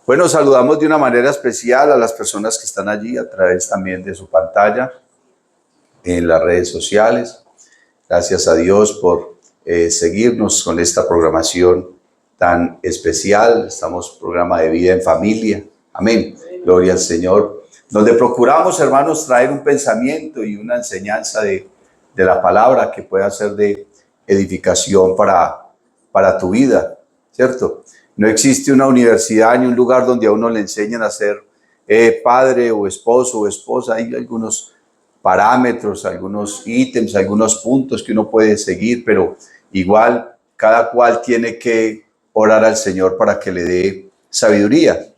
Bueno, saludamos de una manera especial a las personas que están allí a través también de su pantalla, en las redes sociales. Gracias a Dios por seguirnos con esta programación tan especial. Estamos programa de vida en familia. Amén. Gloria al Señor. Donde procuramos, hermanos, traer un pensamiento y una enseñanza de la palabra que pueda ser de edificación para tu vida, ¿cierto? No existe una universidad ni un lugar donde a uno le enseñan a ser padre o esposo o esposa. Hay algunos parámetros, algunos ítems, algunos puntos que uno puede seguir, pero igual cada cual tiene que orar al Señor para que le dé sabiduría.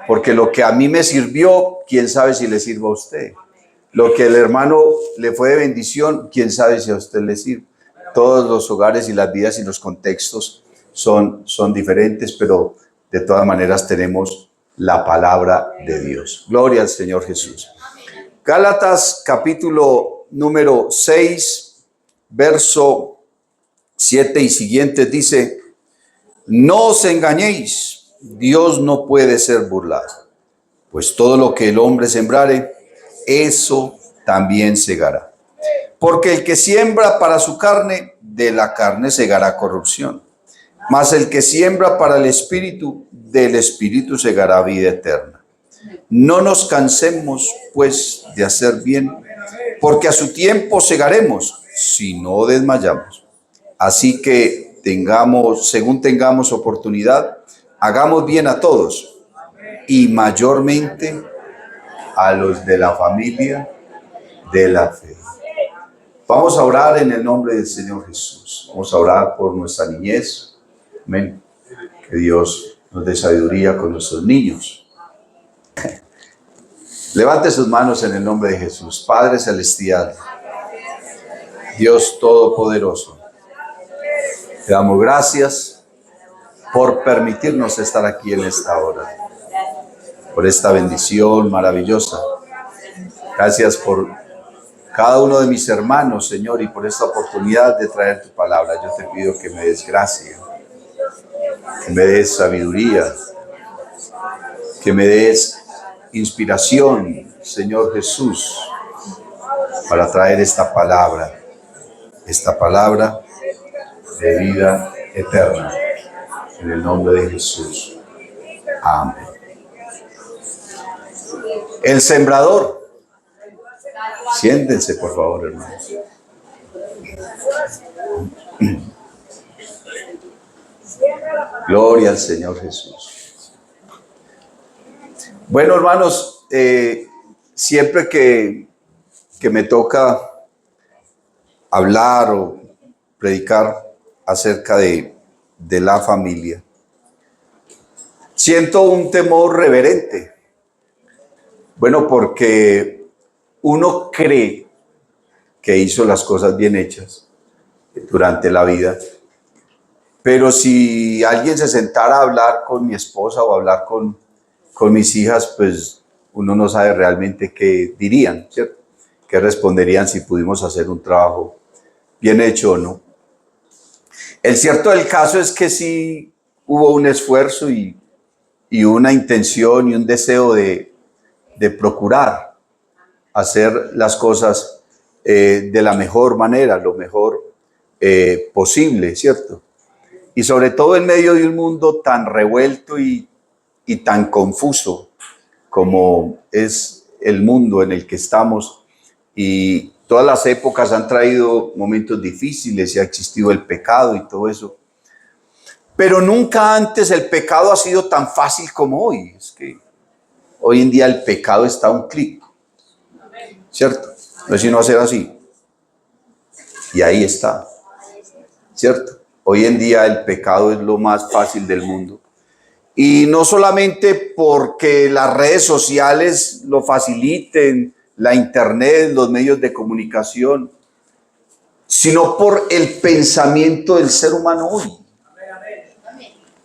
Porque lo que a mí me sirvió, quién sabe si le sirva a usted. Lo que el hermano le fue de bendición, quién sabe si a usted le sirve. Todos los hogares y las vidas y los contextos son diferentes, pero de todas maneras tenemos la palabra de Dios. Gloria al Señor Jesús. Gálatas capítulo número 6, verso 7 y siguientes dice: no os engañéis, Dios no puede ser burlado, pues todo lo que el hombre sembrare, eso también segará. Porque el que siembra para su carne, de la carne segará corrupción. Mas el que siembra para el Espíritu, del Espíritu segará vida eterna. No nos cansemos, pues, de hacer bien, porque a su tiempo segaremos, si no desmayamos. Así que según tengamos oportunidad, hagamos bien a todos, y mayormente a los de la familia de la fe. Vamos a orar en el nombre del Señor Jesús. Vamos a orar por nuestra niñez. Amén. Que Dios nos dé sabiduría con nuestros niños. Levante sus manos en el nombre de Jesús. Padre Celestial, Dios Todopoderoso, te damos gracias por permitirnos estar aquí en esta hora, por esta bendición maravillosa. Gracias por cada uno de mis hermanos, Señor, y por esta oportunidad de traer tu palabra. Yo te pido que me des gracia, que me des sabiduría, que me des inspiración, Señor Jesús, para traer esta palabra de vida eterna, en el nombre de Jesús. Amén. El sembrador. Siéntense, por favor, hermanos. Gloria al Señor Jesús. Bueno, hermanos, siempre que me toca hablar o predicar acerca de la familia, siento un temor reverente. Bueno, porque uno cree que hizo las cosas bien hechas durante la vida, pero si alguien se sentara a hablar con mi esposa o a hablar con mis hijas, pues uno no sabe realmente qué dirían, ¿cierto? ¿Qué responderían si pudimos hacer un trabajo bien hecho o no? El cierto del caso es que sí hubo un esfuerzo y una intención y un deseo de procurar hacer las cosas de la mejor manera, lo mejor posible, ¿cierto? Y sobre todo en medio de un mundo tan revuelto y tan confuso como es el mundo en el que estamos, y todas las épocas han traído momentos difíciles y ha existido el pecado y todo eso. Pero nunca antes el pecado ha sido tan fácil como hoy. Es que hoy en día el pecado está a un clic, ¿cierto? No es sino hacer así. Y ahí está, ¿cierto? Hoy en día el pecado es lo más fácil del mundo. Y no solamente porque las redes sociales lo faciliten, la internet, los medios de comunicación, sino por el pensamiento del ser humano hoy.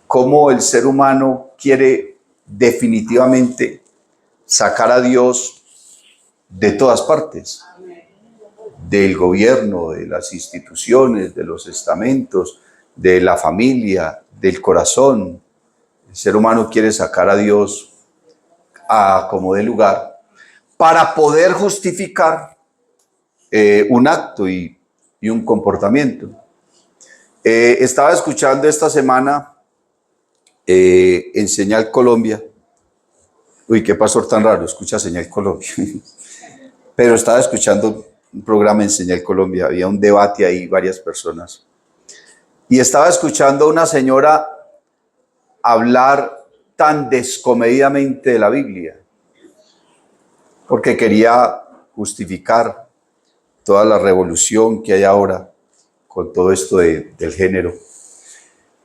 Cómo el ser humano quiere definitivamente sacar a Dios de todas partes, del gobierno, de las instituciones, de los estamentos, de la familia, del corazón. El ser humano quiere sacar a Dios a como de lugar para poder justificar un acto y un comportamiento. Estaba escuchando esta semana en Señal Colombia. Uy, qué pastor tan raro, escucha Señal Colombia. Pero estaba escuchando un programa en Señal Colombia, había un debate ahí, varias personas. Y estaba escuchando a una señora hablar tan descomedidamente de la Biblia, porque quería justificar toda la revolución que hay ahora con todo esto del género.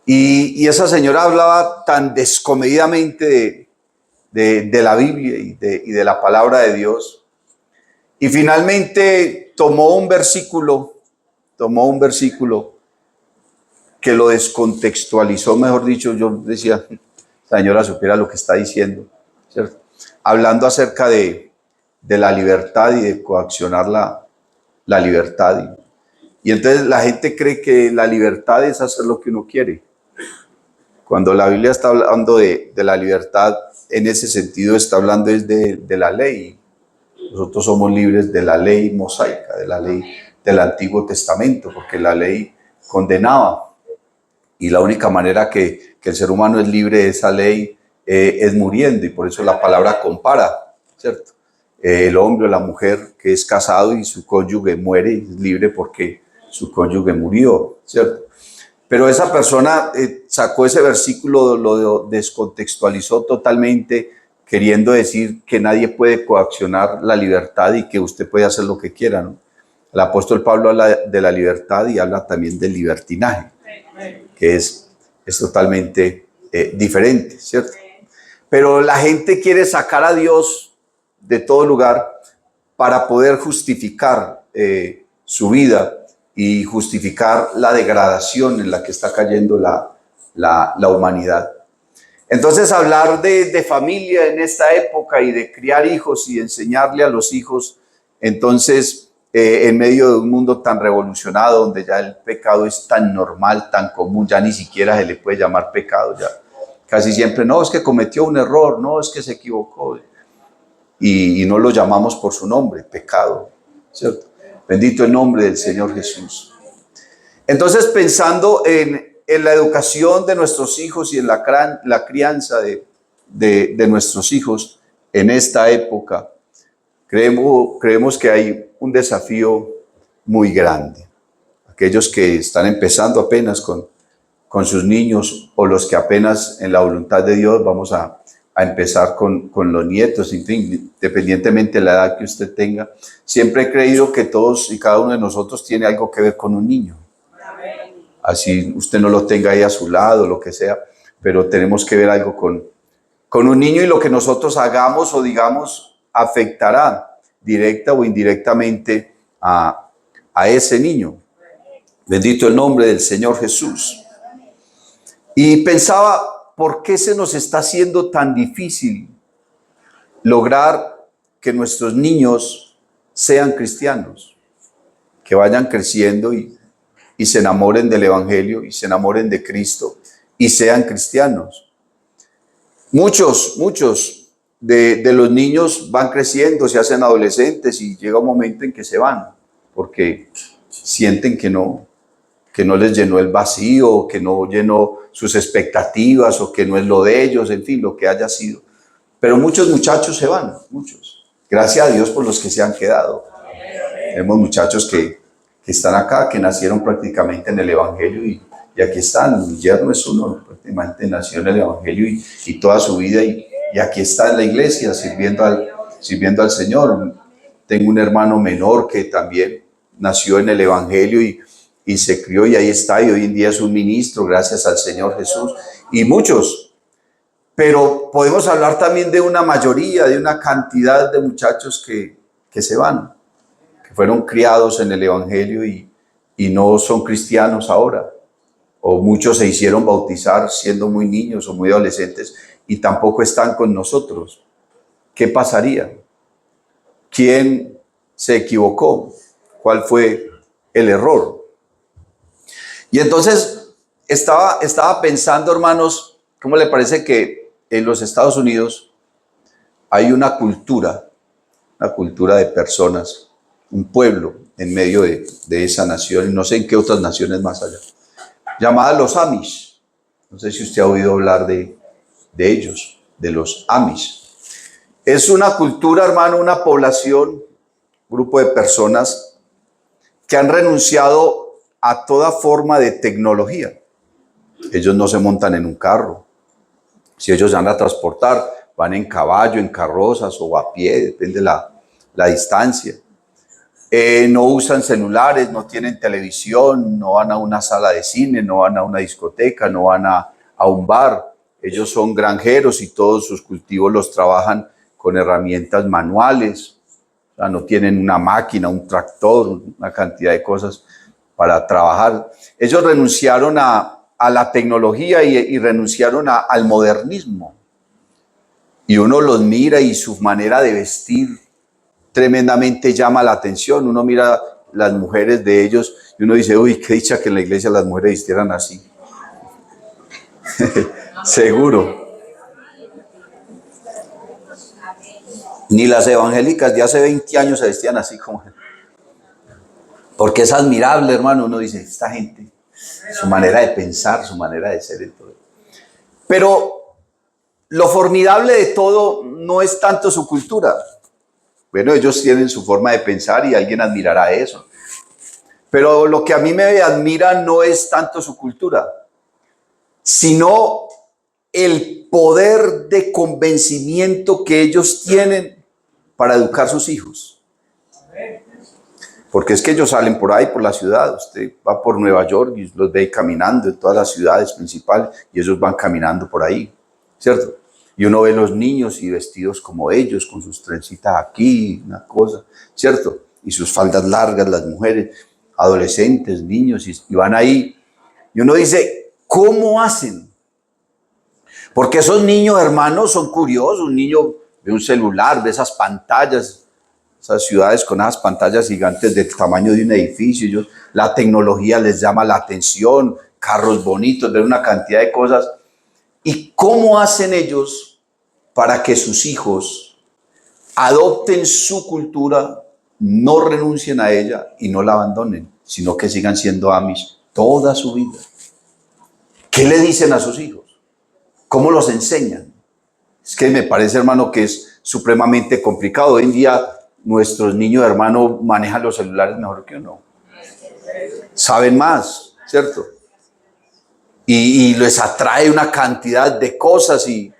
Y esa señora hablaba tan descomedidamente de la Biblia y de la palabra de Dios. Y finalmente tomó un versículo que lo descontextualizó, mejor dicho. Yo decía, la señora supiera lo que está diciendo, ¿cierto? Hablando acerca de la libertad y de coaccionar la libertad. Y entonces la gente cree que la libertad es hacer lo que uno quiere. Cuando la Biblia está hablando de la libertad, en ese sentido está hablando es de la ley. Nosotros somos libres de la ley mosaica, de la ley del Antiguo Testamento, porque la ley condenaba. Y la única manera que el ser humano es libre de esa ley es muriendo, y por eso la palabra compara, ¿cierto? El hombre o la mujer que es casado y su cónyuge muere y es libre porque su cónyuge murió, ¿cierto? Pero esa persona sacó ese versículo, lo descontextualizó totalmente, queriendo decir que nadie puede coaccionar la libertad y que usted puede hacer lo que quiera, ¿no? El apóstol Pablo habla de la libertad y habla también del libertinaje, que es totalmente diferente, ¿cierto? Pero la gente quiere sacar a Dios de todo lugar para poder justificar su vida y justificar la degradación en la que está cayendo la humanidad. Entonces, hablar de familia en esta época y de criar hijos y enseñarle a los hijos, entonces, en medio de un mundo tan revolucionado, donde ya el pecado es tan normal, tan común, ya ni siquiera se le puede llamar pecado, ya casi siempre, no, es que cometió un error, no, es que se equivocó, y no lo llamamos por su nombre, pecado, ¿cierto? Bendito el nombre del Señor Jesús. Entonces, pensando en la educación de nuestros hijos y en la crianza de nuestros hijos en esta época, creemos que hay un desafío muy grande. Aquellos que están empezando apenas con sus niños, o los que apenas en la voluntad de Dios vamos a empezar con los nietos, independientemente de la edad que usted tenga. Siempre he creído que todos y cada uno de nosotros tiene algo que ver con un niño. Así usted no lo tenga ahí a su lado, lo que sea, pero tenemos que ver algo con un niño, y lo que nosotros hagamos o digamos afectará directa o indirectamente a ese niño. Bendito el nombre del Señor Jesús. Y pensaba, ¿por qué se nos está haciendo tan difícil lograr que nuestros niños sean cristianos? Que vayan creciendo y se enamoren del Evangelio y se enamoren de Cristo y sean cristianos. Muchos de los niños van creciendo, se hacen adolescentes y llega un momento en que se van porque sienten que no les llenó el vacío, que no llenó sus expectativas, o que no es lo de ellos, en fin, lo que haya sido. Pero muchos muchachos se van, muchos. Gracias a Dios por los que se han quedado. Tenemos muchachos que están acá, que nacieron prácticamente en el Evangelio y aquí están. Mi yerno es uno, prácticamente nació en el Evangelio y toda su vida y aquí está en la iglesia sirviendo al Señor. Tengo un hermano menor que también nació en el Evangelio y se crió y ahí está, y hoy en día es un ministro, gracias al Señor Jesús, y muchos. Pero podemos hablar también de una mayoría, de una cantidad de muchachos que se van, que fueron criados en el Evangelio y no son cristianos ahora, o muchos se hicieron bautizar siendo muy niños o muy adolescentes y tampoco están con nosotros. ¿Qué pasaría? ¿Quién se equivocó? ¿Cuál fue el error? Y entonces estaba pensando, hermanos, ¿Cómo le parece que en los Estados Unidos hay una cultura de personas, un pueblo en medio de esa nación, y no sé en qué otras naciones más allá, llamada los Amish? No sé si usted ha oído hablar de ellos, de los Amish. Es una cultura, hermano, una población, grupo de personas que han renunciado a toda forma de tecnología. Ellos no se montan en un carro. Si ellos van a transportar, van en caballo, en carrozas o a pie, depende la distancia. No usan celulares, no tienen televisión, no van a una sala de cine, no van a una discoteca, no van a un bar. Ellos son granjeros y todos sus cultivos los trabajan con herramientas manuales. O sea, no tienen una máquina, un tractor, una cantidad de cosas para trabajar. Ellos renunciaron a la tecnología y renunciaron al modernismo. Y uno los mira y su manera de vestir tremendamente llama la atención. Uno mira las mujeres de ellos y uno dice, uy, qué dicha que en la iglesia las mujeres vistieran así. Seguro. Ni las evangélicas de hace 20 años se vestían así como... Porque es admirable, hermano. Uno dice, esta gente, su manera de pensar, su manera de ser. Todo. Pero lo formidable de todo no es tanto su cultura. Bueno, ellos tienen su forma de pensar y alguien admirará eso. Pero lo que a mí me admira no es tanto su cultura, sino el poder de convencimiento que ellos tienen para educar sus hijos. Porque es que ellos salen por ahí, por la ciudad. Usted va por Nueva York y los ve caminando en todas las ciudades principales y ellos van caminando por ahí, ¿cierto? Y uno ve los niños y vestidos como ellos, con sus trencitas aquí, una cosa, ¿cierto? Y sus faldas largas, las mujeres, adolescentes, niños, y van ahí. Y uno dice, ¿cómo hacen? Porque esos niños, hermanos, son curiosos. Un niño ve un celular, ve esas pantallas, esas ciudades con esas pantallas gigantes del tamaño de un edificio. La tecnología les llama la atención, carros bonitos, ven una cantidad de cosas. ¿Y cómo hacen ellos para que sus hijos adopten su cultura, no renuncien a ella y no la abandonen, sino que sigan siendo Amish toda su vida? ¿Qué le dicen a sus hijos? ¿Cómo los enseñan? Es que me parece, hermano, que es supremamente complicado. Hoy en día nuestros niños, hermano, manejan los celulares mejor que uno. Saben más, ¿cierto? Y les atrae una cantidad de cosas y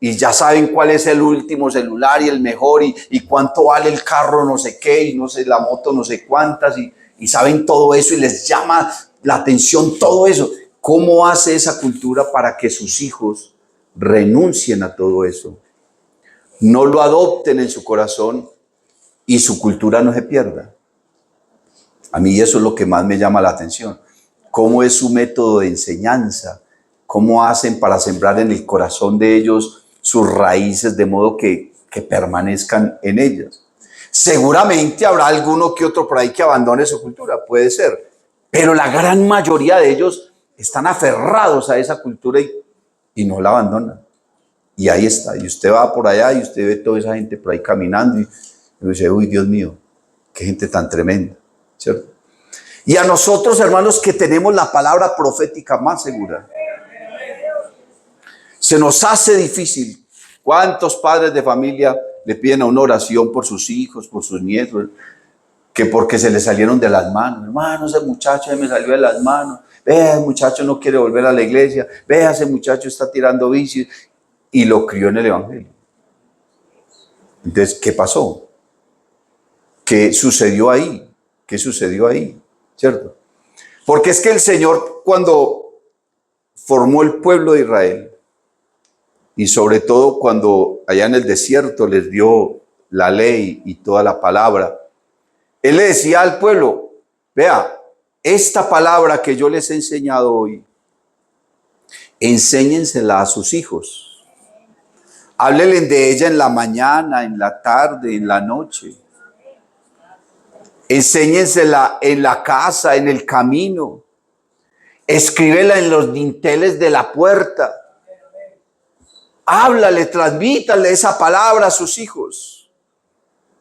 ya saben cuál es el último celular y el mejor y cuánto vale el carro no sé qué y no sé, la moto no sé cuántas y saben todo eso y les llama la atención todo eso. ¿Cómo hace esa cultura para que sus hijos renuncien a todo eso? No lo adopten en su corazón y su cultura no se pierda. A mí eso es lo que más me llama la atención. ¿Cómo es su método de enseñanza? ¿Cómo hacen para sembrar en el corazón de ellos sus raíces de modo que permanezcan en ellas? Seguramente habrá alguno que otro por ahí que abandone su cultura, puede ser. Pero la gran mayoría de ellos están aferrados a esa cultura y no la abandonan. Y ahí está. Y usted va por allá y usted ve toda esa gente por ahí caminando y dice, uy, Dios mío, qué gente tan tremenda, ¿cierto? Y a nosotros, hermanos, que tenemos la palabra profética más segura, se nos hace difícil. ¿Cuántos padres de familia le piden a una oración por sus hijos, por sus nietos, que porque se les salieron de las manos? Hermano, ese muchacho se me salió de las manos. Vea, el muchacho no quiere volver a la iglesia. Vea, ese muchacho está tirando vicios. Y lo crió en el evangelio. Entonces, ¿qué pasó? ¿Qué sucedió ahí? ¿Qué sucedió ahí? ¿Cierto? Porque es que el Señor, cuando formó el pueblo de Israel, y sobre todo cuando allá en el desierto les dio la ley y toda la palabra, Él le decía al pueblo, vea, esta palabra que yo les he enseñado hoy, enséñensela a sus hijos. Háblenle de ella en la mañana, en la tarde, en la noche. Enséñensela en la casa, en el camino. Escríbela en los dinteles de la puerta. háblale, transmítale esa palabra a sus hijos.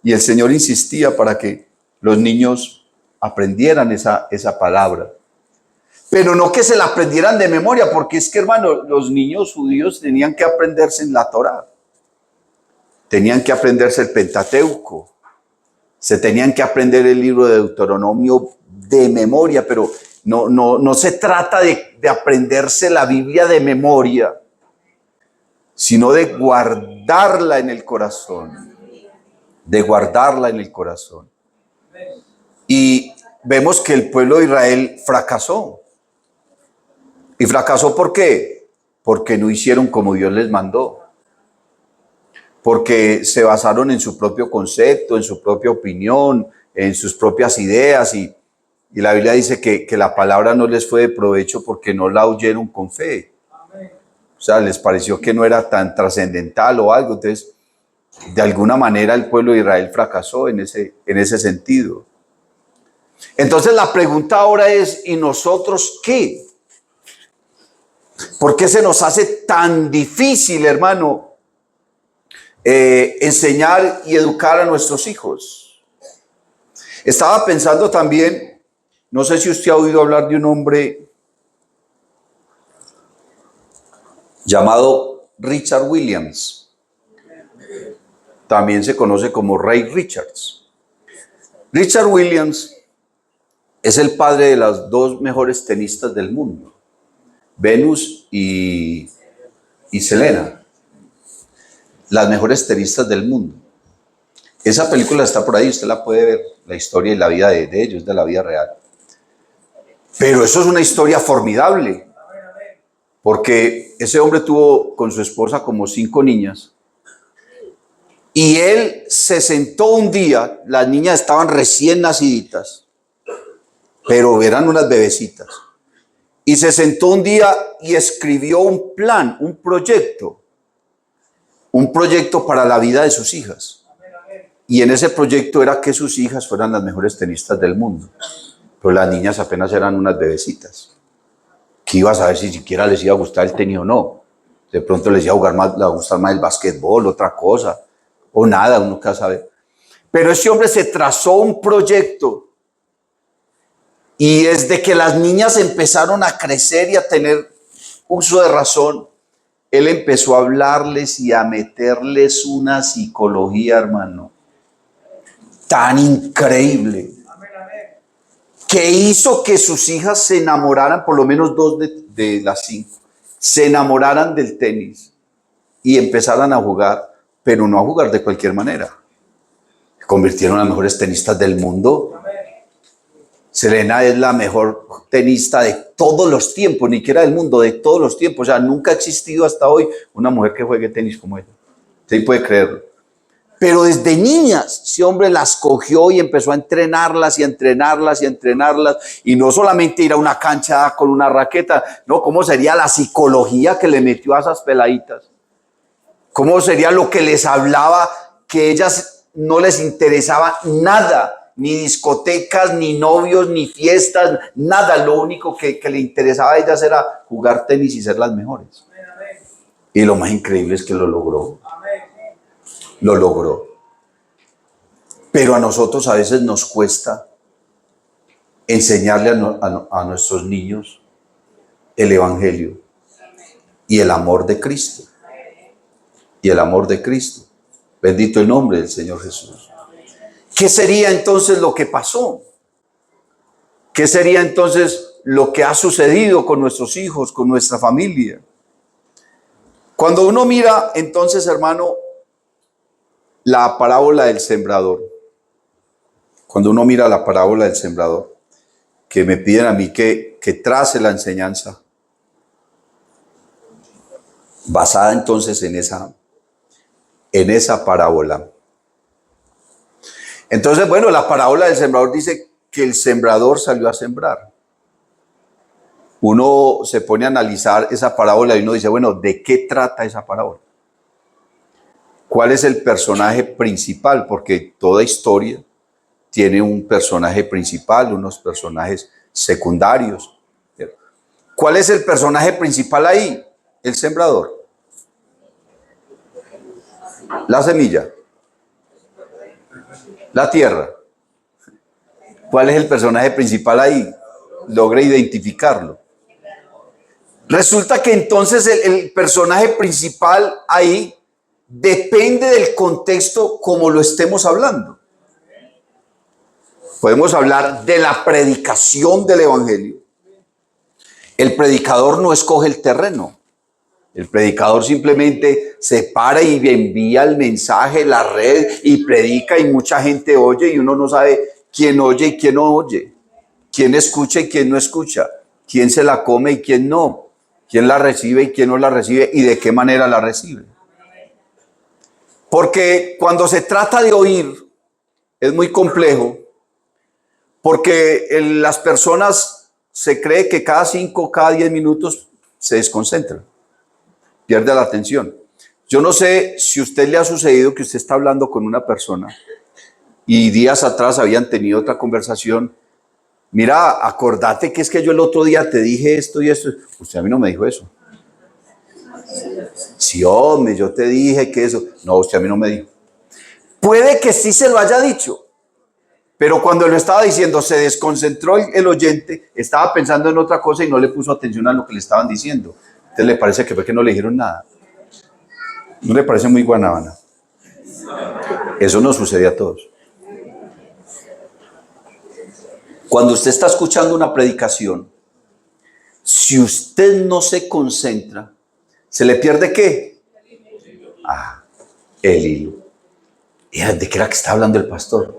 Y el Señor insistía para que los niños aprendieran esa palabra. Pero no que se la aprendieran de memoria, porque es que, hermano, los niños judíos tenían que aprenderse en la Torá. Tenían que aprenderse el Pentateuco. Se tenían que aprender el libro de Deuteronomio de memoria, pero no se trata de aprenderse la Biblia de memoria, sino de guardarla en el corazón. De guardarla en el corazón. Y vemos que el pueblo de Israel fracasó. ¿Y fracasó por qué? Porque no hicieron como Dios les mandó. Porque se basaron en su propio concepto, en su propia opinión, en sus propias ideas. Y la Biblia dice que la palabra no les fue de provecho porque no la oyeron con fe. O sea, les pareció que no era tan trascendental o algo. Entonces, de alguna manera el pueblo de Israel fracasó en ese sentido. Entonces la pregunta ahora es, ¿y nosotros qué? ¿Por qué se nos hace tan difícil, hermano, enseñar y educar a nuestros hijos? Estaba pensando también, no sé si usted ha oído hablar de un hombre llamado Richard Williams. También se conoce como Ray Richards. Richard Williams es el padre de las dos mejores tenistas del mundo, Venus y Serena, las mejores tenistas del mundo. Esa película está por ahí, usted la puede ver, la historia y la vida de ellos, de la vida real. Pero eso es una historia formidable, porque ese hombre tuvo con su esposa como 5 niñas, y él se sentó un día, las niñas estaban recién naciditas, pero eran unas bebecitas, y se sentó un día y escribió un plan, un proyecto para la vida de sus hijas. Y en ese proyecto era que sus hijas fueran las mejores tenistas del mundo. Pero las niñas apenas eran unas bebecitas. ¿Qué iba a saber si siquiera les iba a gustar el tenis o no? De pronto les iba a gustar más el básquetbol, otra cosa. O nada, uno nunca sabe. Pero ese hombre se trazó un proyecto. Y desde que las niñas empezaron a crecer y a tener uso de razón, él empezó a hablarles y a meterles una psicología, hermano, tan increíble, que hizo que sus hijas se enamoraran, por lo menos 2 de las 5, se enamoraran del tenis y empezaran a jugar, pero no a jugar de cualquier manera. Se convirtieron en las mejores tenistas del mundo. Serena es la mejor tenista de todos los tiempos, ni siquiera del mundo, de todos los tiempos. O sea, nunca ha existido hasta hoy una mujer que juegue tenis como ella. Usted puede creerlo. Pero desde niñas, ese hombre las cogió y empezó a entrenarlas y a entrenarlas y a entrenarlas. Y no solamente ir a una cancha con una raqueta, no, ¿cómo sería la psicología que le metió a esas peladitas? ¿Cómo sería lo que les hablaba que ellas no les interesaba nada? Ni discotecas, ni novios, ni fiestas, nada. Lo único que le interesaba a ellas era jugar tenis y ser las mejores. Y lo más increíble es que lo logró. Lo logró. Pero a nosotros a veces nos cuesta enseñarle a nuestros niños el Evangelio y el amor de Cristo. Y el amor de Cristo. Bendito el nombre del Señor Jesús. ¿Qué sería entonces lo que pasó? ¿Qué sería entonces lo que ha sucedido con nuestros hijos, con nuestra familia? Cuando uno mira entonces, hermano, la parábola del sembrador, cuando uno mira la parábola del sembrador, que me piden a mí que trace la enseñanza basada entonces en esa parábola. Entonces, bueno, la parábola del sembrador dice que el sembrador salió a sembrar. Uno se pone a analizar esa parábola y uno dice, bueno, ¿de qué trata esa parábola? ¿Cuál es el personaje principal? Porque toda historia tiene un personaje principal, unos personajes secundarios. ¿Cuál es el personaje principal ahí? El sembrador. La semilla. La tierra. ¿Cuál es el personaje principal ahí? Logre identificarlo. Resulta que entonces el personaje principal ahí depende del contexto como lo estemos hablando. Podemos hablar de la predicación del evangelio. El predicador no escoge el terreno. El predicador simplemente se para y envía el mensaje, la red, y predica, y mucha gente oye, y uno no sabe quién oye y quién no oye, quién escucha y quién no escucha, quién se la come y quién no, quién la recibe y quién no la recibe, y de qué manera la recibe. Porque cuando se trata de oír, es muy complejo, porque las personas se cree que cada 5, cada 10 minutos se desconcentran. Pierde la atención. Yo no sé si a usted le ha sucedido que usted está hablando con una persona y días atrás habían tenido otra conversación. Mira, acordate que es que yo el otro día te dije esto y esto. Usted a mí no me dijo eso. Sí, hombre, yo te dije que eso. No, usted a mí no me dijo. Puede que sí se lo haya dicho, pero cuando lo estaba diciendo se desconcentró el oyente, estaba pensando en otra cosa y no le puso atención a lo que le estaban diciendo. ¿Entonces le parece que fue que no le dijeron nada? ¿No le parece muy guanábana? Eso nos sucede a todos. Cuando usted está escuchando una predicación, si usted no se concentra, ¿se le pierde qué? El hilo. ¿De qué era que está hablando el pastor?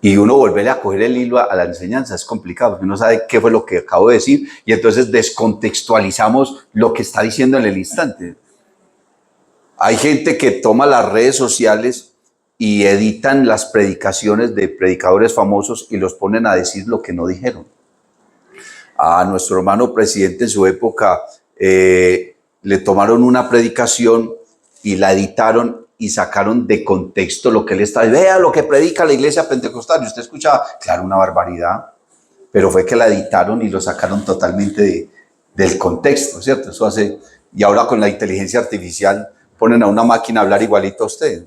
Y uno volverle a coger el hilo a la enseñanza es complicado, porque uno sabe qué fue lo que acabo de decir y entonces descontextualizamos lo que está diciendo en el instante. Hay gente que toma las redes sociales y editan las predicaciones de predicadores famosos y los ponen a decir lo que no dijeron. A nuestro hermano presidente en su época le tomaron una predicación y la editaron y sacaron de contexto lo que él está diciendo. Vea lo que predica la iglesia pentecostal. Y usted escuchaba, claro, una barbaridad, pero fue que la editaron y lo sacaron totalmente del contexto, ¿cierto? Eso hace, y ahora con la inteligencia artificial ponen a una máquina a hablar igualito a usted,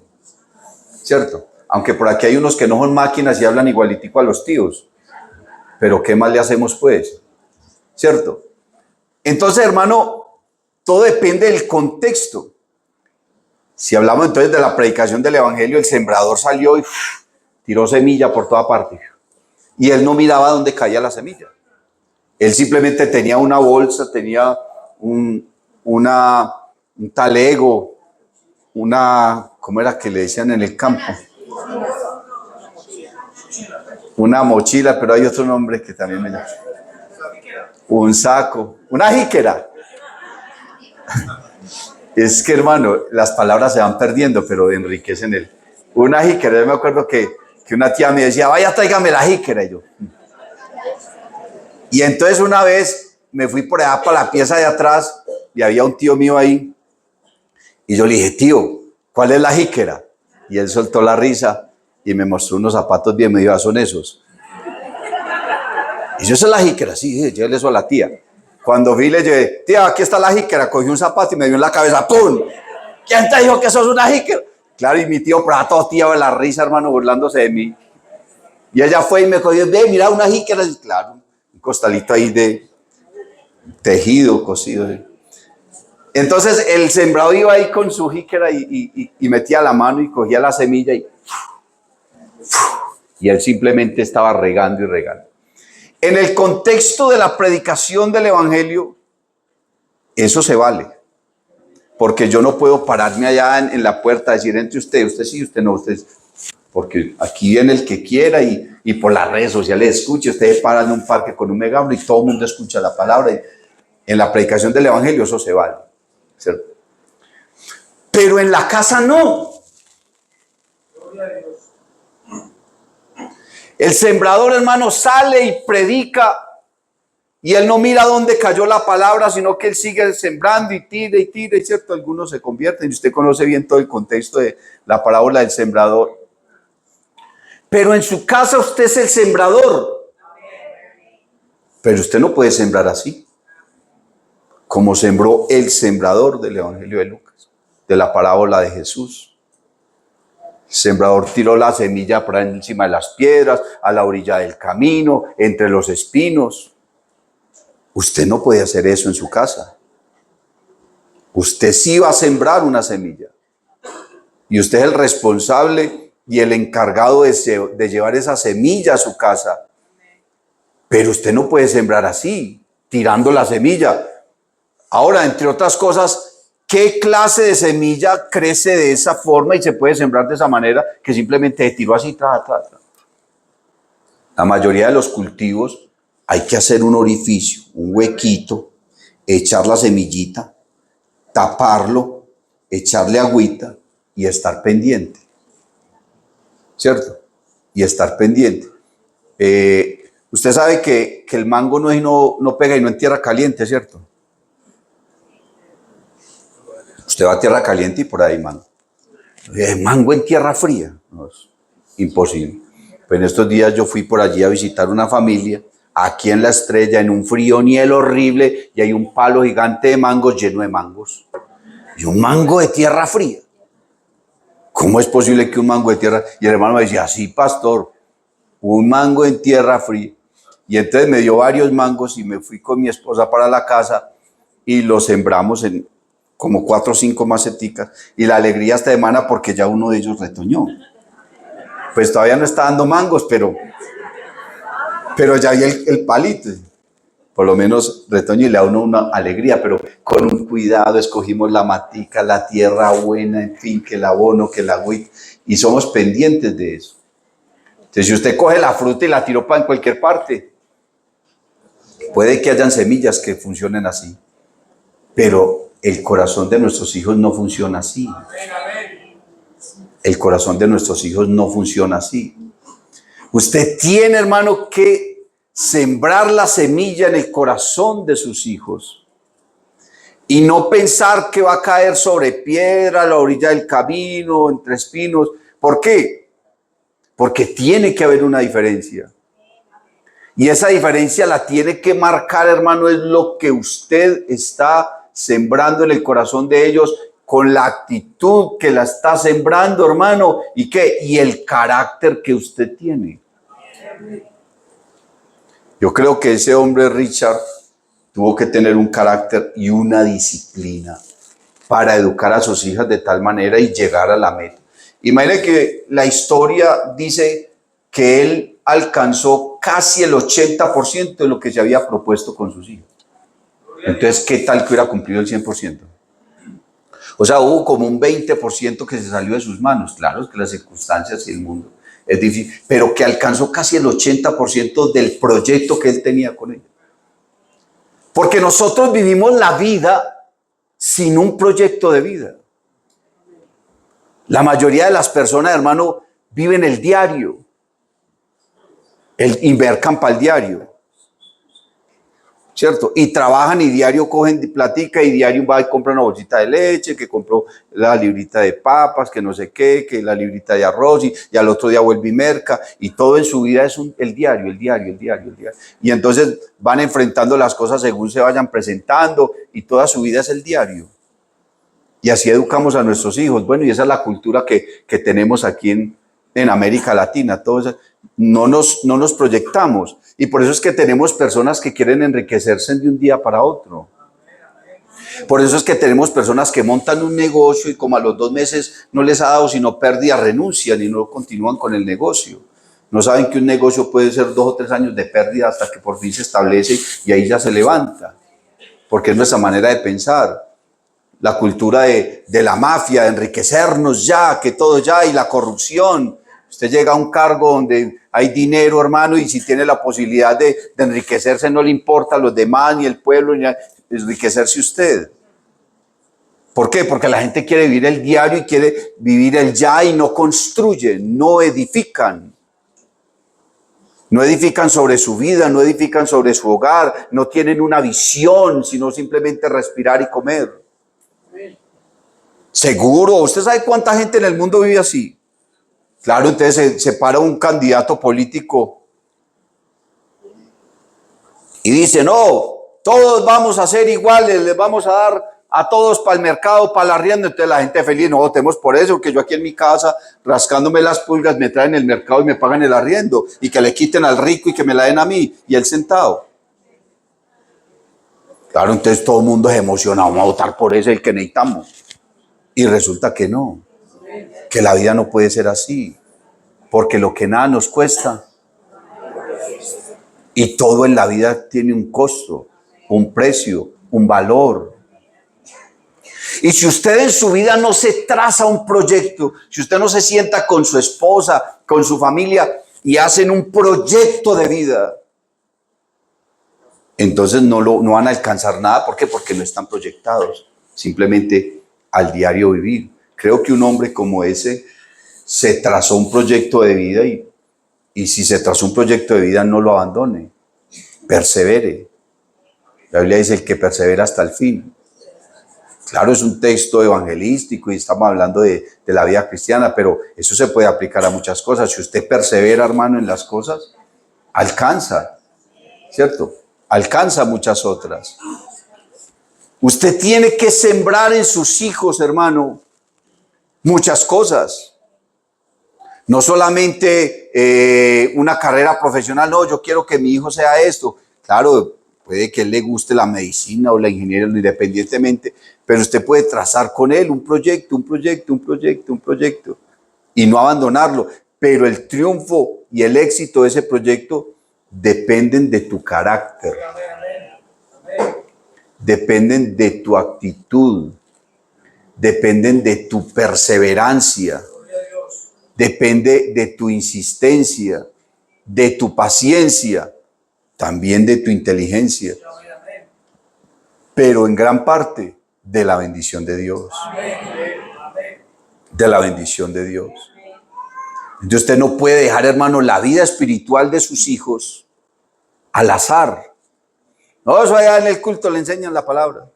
¿cierto? Aunque por aquí hay unos que no son máquinas y hablan igualitico a los tíos, pero ¿qué más le hacemos pues? ¿Cierto? Entonces, hermano, todo depende del contexto. Si hablamos entonces de la predicación del evangelio, el sembrador salió y tiró semilla por toda parte. Y él no miraba dónde caía la semilla. Él simplemente tenía una bolsa, tenía un talego, ¿cómo era que le decían en el campo? Una mochila, pero hay otro nombre que también me llama. Un saco, una jíquera. Es que, hermano, las palabras se van perdiendo, pero enriquecen él. Una jíquera, yo me acuerdo que una tía me decía, vaya, tráigame la jíquera. Y entonces una vez me fui por allá para la pieza de atrás y había un tío mío ahí. Y yo le dije, tío, ¿cuál es la jíquera? Y él soltó la risa y me mostró unos zapatos bien, me dijo, son esos. Y yo, esa es la jíquera, sí, llévele eso a la tía. Cuando vi, le llevé, tía, aquí está la jíquera, cogí un zapato y me dio en la cabeza, ¡pum! ¿Quién te dijo que eso es una jíquera? Claro, y mi tío, pero todo tío de la risa, hermano, burlándose de mí. Y ella fue y me cogió, ve, mira, una jíquera. Y claro, un costalito ahí de tejido, cosido. Entonces, el sembrador iba ahí con su jíquera y metía la mano y cogía la semilla y él simplemente estaba regando y regando. En el contexto de la predicación del evangelio, eso se vale. Porque yo no puedo pararme allá en la puerta a decir entre usted sí, usted no, usted. Porque aquí viene el que quiera y por las redes sociales escuche. Usted para en un parque con un megáfono y todo el mundo escucha la palabra. Y en la predicación del evangelio eso se vale, ¿cierto? Pero en la casa no. El sembrador, hermano, sale y predica y él no mira dónde cayó la palabra, sino que él sigue sembrando y tira, y cierto, algunos se convierten y usted conoce bien todo el contexto de la parábola del sembrador. Pero en su casa usted es el sembrador. Pero usted no puede sembrar así, como sembró el sembrador del Evangelio de Lucas. de la parábola de Jesús. El sembrador tiró la semilla por encima de las piedras, a la orilla del camino, entre los espinos. Usted no puede hacer eso en su casa. Usted sí va a sembrar una semilla. Y usted es el responsable y el encargado de llevar esa semilla a su casa. Pero usted no puede sembrar así, tirando la semilla. Ahora, entre otras cosas, ¿qué clase de semilla crece de esa forma y se puede sembrar de esa manera que simplemente se tiró así, tra? La mayoría de los cultivos hay que hacer un orificio, un huequito, echar la semillita, taparlo, echarle agüita y estar pendiente. ¿Cierto? Y estar pendiente. Usted sabe que el mango no pega y no en tierra caliente, ¿cierto? Usted va a tierra caliente y por ahí mango. Mango en tierra fría. No, es imposible. Pues en estos días yo fui por allí a visitar una familia, aquí en La Estrella, en un frío-niel horrible, y hay un palo gigante de mangos lleno de mangos. Y un mango de tierra fría. ¿Cómo es posible que un mango de tierra? Y el hermano me decía, sí, pastor, un mango en tierra fría. Y entonces me dio varios mangos y me fui con mi esposa para la casa y los sembramos en como 4 o 5 maceticas. Y la alegría esta semana porque ya uno de ellos retoñó. Pues todavía no está dando mangos, pero ya hay el palito. Por lo menos retoño y le da uno una alegría, pero con un cuidado escogimos la matica, la tierra buena, en fin, que el abono, que el agüita, y somos pendientes de eso. Entonces, si usted coge la fruta y la tiró para en cualquier parte, puede que hayan semillas que funcionen así, pero el corazón de nuestros hijos no funciona así. El corazón de nuestros hijos no funciona así. Usted tiene, hermano, que sembrar la semilla en el corazón de sus hijos y no pensar que va a caer sobre piedra a la orilla del camino, entre espinos. ¿Por qué? Porque tiene que haber una diferencia. Y esa diferencia la tiene que marcar, hermano, es lo que usted está sembrando en el corazón de ellos con la actitud que la está sembrando, hermano, y el carácter que usted tiene. Yo creo que ese hombre, Richard, tuvo que tener un carácter y una disciplina para educar a sus hijas de tal manera y llegar a la meta. Imagine que la historia dice que él alcanzó casi el 80% de lo que se había propuesto con sus hijos. Entonces, ¿qué tal que hubiera cumplido el 100%? O sea, hubo como un 20% que se salió de sus manos. Claro, es que las circunstancias y el mundo es difícil, pero que alcanzó casi el 80% del proyecto que él tenía con ella. Porque nosotros vivimos la vida sin un proyecto de vida. La mayoría de las personas, hermano, viven el diario. Invercan para el diario. ¿Cierto? Y trabajan y diario cogen platica y diario va y compra una bolsita de leche, que compró la librita de papas, que no sé qué, que la librita de arroz y al otro día vuelve y merca y todo en su vida es el diario. Y entonces van enfrentando las cosas según se vayan presentando y toda su vida es el diario. Y así educamos a nuestros hijos. Bueno, y esa es la cultura que tenemos aquí en América Latina. Todos no nos proyectamos. Y por eso es que tenemos personas que quieren enriquecerse de un día para otro. Por eso es que tenemos personas que montan un negocio y como a los 2 meses no les ha dado sino pérdida, renuncian y no continúan con el negocio. No saben que un negocio puede ser 2 o 3 años de pérdida hasta que por fin se establece y ahí ya se levanta. Porque es nuestra manera de pensar. La cultura de la mafia, de enriquecernos ya, que todo ya, y la corrupción. Usted llega a un cargo donde hay dinero, hermano, y si tiene la posibilidad de enriquecerse, no le importa a los demás, ni el pueblo, ni enriquecerse usted. ¿Por qué? Porque la gente quiere vivir el diario y quiere vivir el ya y no construyen, no edifican. No edifican sobre su vida, no edifican sobre su hogar, no tienen una visión, sino simplemente respirar y comer. Seguro, ¿usted sabe cuánta gente en el mundo vive así? Claro, entonces se para un candidato político y dice, no, todos vamos a ser iguales, les vamos a dar a todos para el mercado, para el arriendo. Entonces la gente feliz, no votemos por eso, que yo aquí en mi casa, rascándome las pulgas, me traen el mercado y me pagan el arriendo, y que le quiten al rico y que me la den a mí, y el centavo. Claro, entonces todo el mundo es emocionado, vamos a votar por ese, el que necesitamos. Y resulta que no, que la vida no puede ser así, porque lo que nada nos cuesta, y todo en la vida tiene un costo, un precio, un valor. Y si usted en su vida no se traza un proyecto, si usted no se sienta con su esposa, con su familia y hacen un proyecto de vida, entonces no van a alcanzar nada. ¿Por qué? Porque no están proyectados, simplemente al diario vivir. Creo que un hombre como ese se trazó un proyecto de vida y si se trazó un proyecto de vida, no lo abandone, persevere. La Biblia dice el que persevera hasta el fin. Claro, es un texto evangelístico y estamos hablando de la vida cristiana, pero eso se puede aplicar a muchas cosas. Si usted persevera, hermano, en las cosas, alcanza, ¿cierto? Alcanza muchas otras. Usted tiene que sembrar en sus hijos, hermano, muchas cosas. No solamente una carrera profesional, no, yo quiero que mi hijo sea esto. Claro, puede que él le guste la medicina o la ingeniería, independientemente, pero usted puede trazar con él un proyecto y no abandonarlo. Pero el triunfo y el éxito de ese proyecto dependen de tu carácter, dependen de tu actitud, dependen de tu perseverancia. Depende de tu insistencia, de tu paciencia, también de tu inteligencia, pero en gran parte de la bendición de Dios. De la bendición de Dios. Entonces usted no puede dejar, hermano, la vida espiritual de sus hijos al azar. No, eso allá en el culto le enseñan la palabra.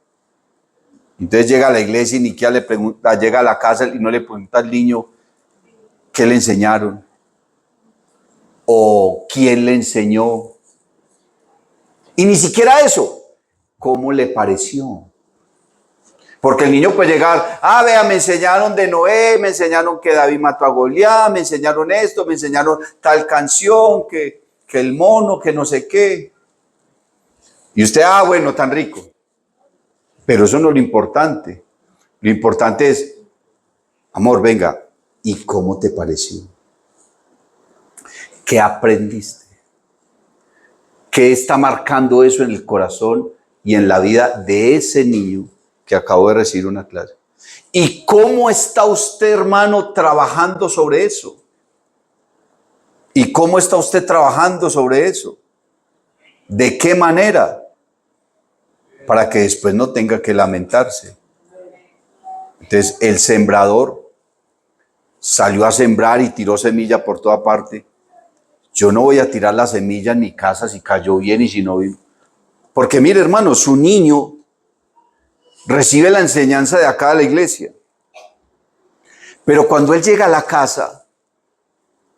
Entonces llega a la iglesia y ni siquiera le pregunta, llega a la casa y no le pregunta al niño qué le enseñaron o quién le enseñó. Y ni siquiera eso, ¿cómo le pareció? Porque el niño puede llegar, vea, me enseñaron de Noé, me enseñaron que David mató a Goliat, me enseñaron esto, me enseñaron tal canción, que el mono, que no sé qué. Y usted, bueno, tan rico. Pero eso no es lo importante. Lo importante es, amor, venga, ¿y cómo te pareció? ¿Qué aprendiste? ¿Qué está marcando eso en el corazón y en la vida de ese niño que acabó de recibir una clase? ¿Y cómo está usted, hermano, trabajando sobre eso? ¿Y cómo está usted trabajando sobre eso? ¿De qué manera? Para que después no tenga que lamentarse. Entonces, el sembrador salió a sembrar y tiró semilla por toda parte. Yo no voy a tirar la semilla en mi casa si cayó bien y si no bien. Porque mire, hermano, su niño recibe la enseñanza de acá de la iglesia. Pero cuando él llega a la casa,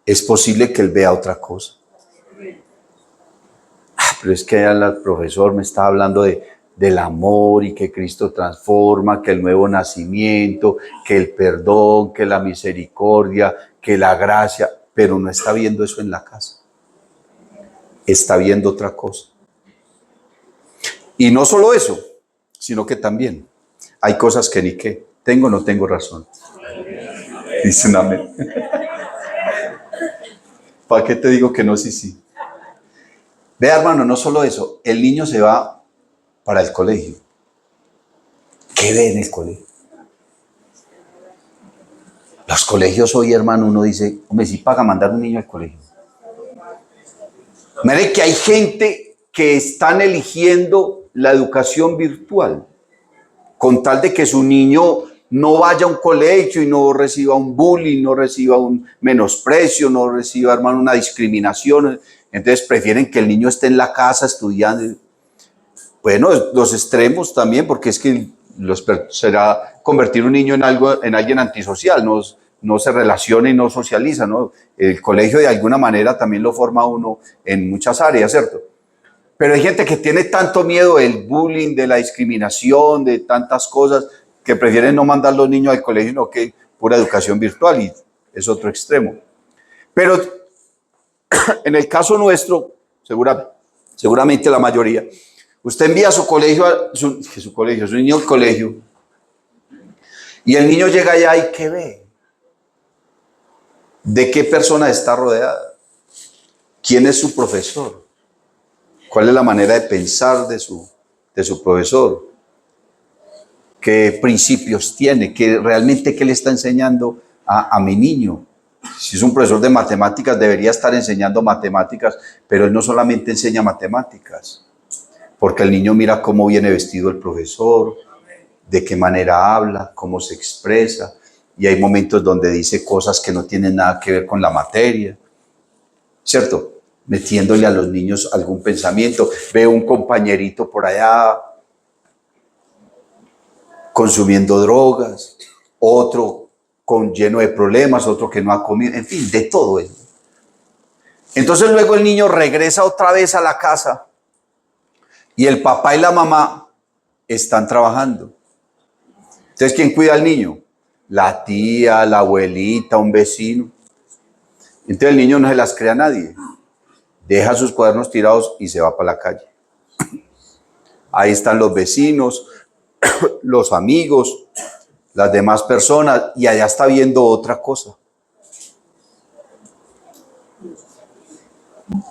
es posible que él vea otra cosa. Pero es que el profesor me estaba hablando del amor y que Cristo transforma, que el nuevo nacimiento, que el perdón, que la misericordia, que la gracia, pero no está viendo eso en la casa. Está viendo otra cosa. Y no solo eso, sino que también hay cosas que ni qué, tengo o no tengo razón. Dicen amén. ¿Para qué te digo que no? Sí. Vea, hermano, no solo eso, el niño se va para el colegio. ¿Qué ve en el colegio? Los colegios hoy, hermano, uno dice, hombre, sí paga mandar un niño al colegio. Mire que hay gente que están eligiendo la educación virtual con tal de que su niño no vaya a un colegio y no reciba un bullying, no reciba un menosprecio, no reciba, hermano, una discriminación. Entonces prefieren que el niño esté en la casa estudiando. Bueno, los extremos también, porque es que será convertir un niño en alguien antisocial, no se relaciona y no socializa, ¿no? El colegio de alguna manera también lo forma uno en muchas áreas, ¿cierto? Pero hay gente que tiene tanto miedo del bullying, de la discriminación, de tantas cosas, que prefieren no mandar a los niños al colegio, sino que pura educación virtual, y es otro extremo. Pero en el caso nuestro, seguramente la mayoría, usted envía a su colegio, su niño al colegio, y el niño llega allá y ¿qué ve? ¿De qué persona está rodeada? ¿Quién es su profesor? ¿Cuál es la manera de pensar de su profesor? ¿Qué principios tiene? ¿Qué le está enseñando a mi niño? Si es un profesor de matemáticas, debería estar enseñando matemáticas, pero él no solamente enseña matemáticas, porque el niño mira cómo viene vestido el profesor, de qué manera habla, cómo se expresa, y hay momentos donde dice cosas que no tienen nada que ver con la materia, ¿cierto? Metiéndole a los niños algún pensamiento. Veo un compañerito por allá consumiendo drogas, otro lleno de problemas, otro que no ha comido, en fin, de todo eso. Entonces luego el niño regresa otra vez a la casa y el papá y la mamá están trabajando. Entonces, ¿quién cuida al niño? La tía, la abuelita, un vecino. Entonces el niño no se las cree a nadie. Deja sus cuadernos tirados y se va para la calle. Ahí están los vecinos, los amigos, las demás personas, y allá está viendo otra cosa.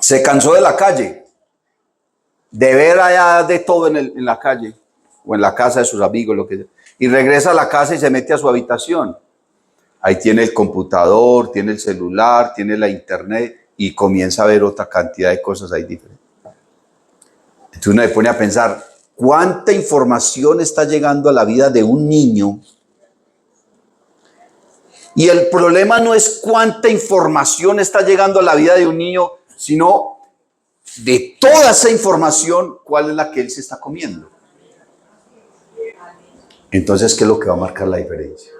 Se cansó de la calle, de ver allá de todo en la calle, o en la casa de sus amigos, lo que sea, y regresa a la casa y se mete a su habitación. Ahí tiene el computador, tiene el celular, tiene la internet, y comienza a ver otra cantidad de cosas ahí diferentes. Entonces uno se pone a pensar, ¿cuánta información está llegando a la vida de un niño? Y el problema no es cuánta información está llegando a la vida de un niño, sino de toda esa información, ¿cuál es la que él se está comiendo? Entonces, ¿qué es lo que va a marcar la diferencia?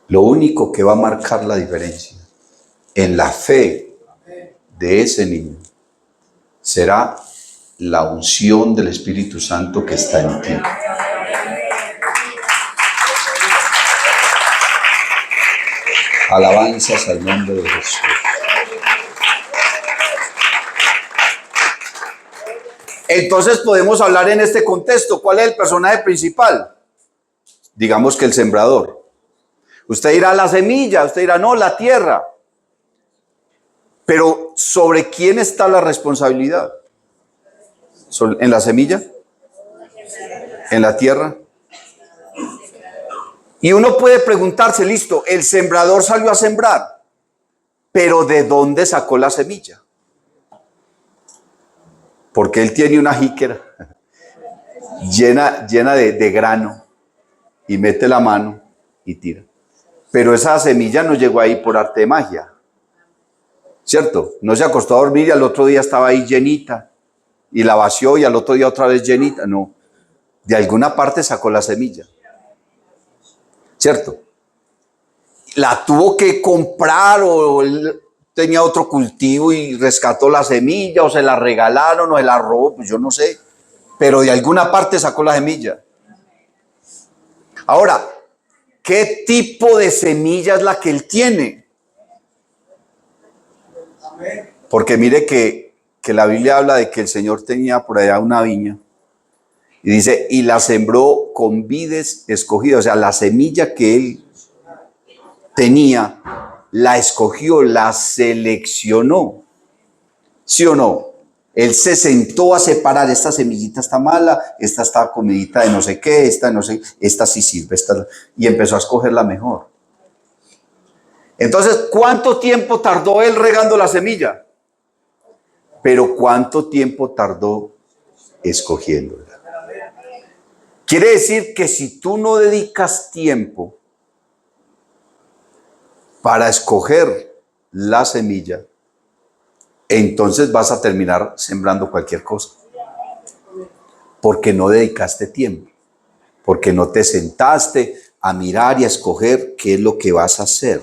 Lo único que va a marcar la diferencia en la fe de ese niño será la unción del Espíritu Santo que está en ti. Alabanzas al nombre de Jesús. Entonces podemos hablar en este contexto. ¿Cuál es el personaje principal? Digamos que el sembrador. Usted dirá la semilla, usted dirá no, la tierra. Pero ¿sobre quién está la responsabilidad? ¿En la semilla? ¿En la tierra? Y uno puede preguntarse, listo, el sembrador salió a sembrar, pero ¿de dónde sacó la semilla? Porque él tiene una jícara llena de grano y mete la mano y tira. Pero esa semilla no llegó ahí por arte de magia, ¿cierto? No se acostó a dormir y al otro día estaba ahí llenita y la vació y al otro día otra vez llenita. No, de alguna parte sacó la semilla, ¿cierto? La tuvo que comprar o él tenía otro cultivo y rescató la semilla o se la regalaron o se la robó, pues yo no sé, pero de alguna parte sacó la semilla. Ahora, ¿qué tipo de semilla es la que él tiene? Porque mire que la Biblia habla de que el Señor tenía por allá una viña y dice, y la sembró con vides escogidas, o sea, la semilla que él tenía, la escogió, la seleccionó. ¿Sí o no? Él se sentó a separar, esta semillita está mala, esta está comidita de no sé qué, esta sí sirve, y empezó a escoger la mejor. Entonces, ¿cuánto tiempo tardó él regando la semilla? Pero ¿cuánto tiempo tardó escogiéndola? Quiere decir que si tú no dedicas tiempo para escoger la semilla, entonces vas a terminar sembrando cualquier cosa. Porque no dedicaste tiempo, porque no te sentaste a mirar y a escoger qué es lo que vas a hacer.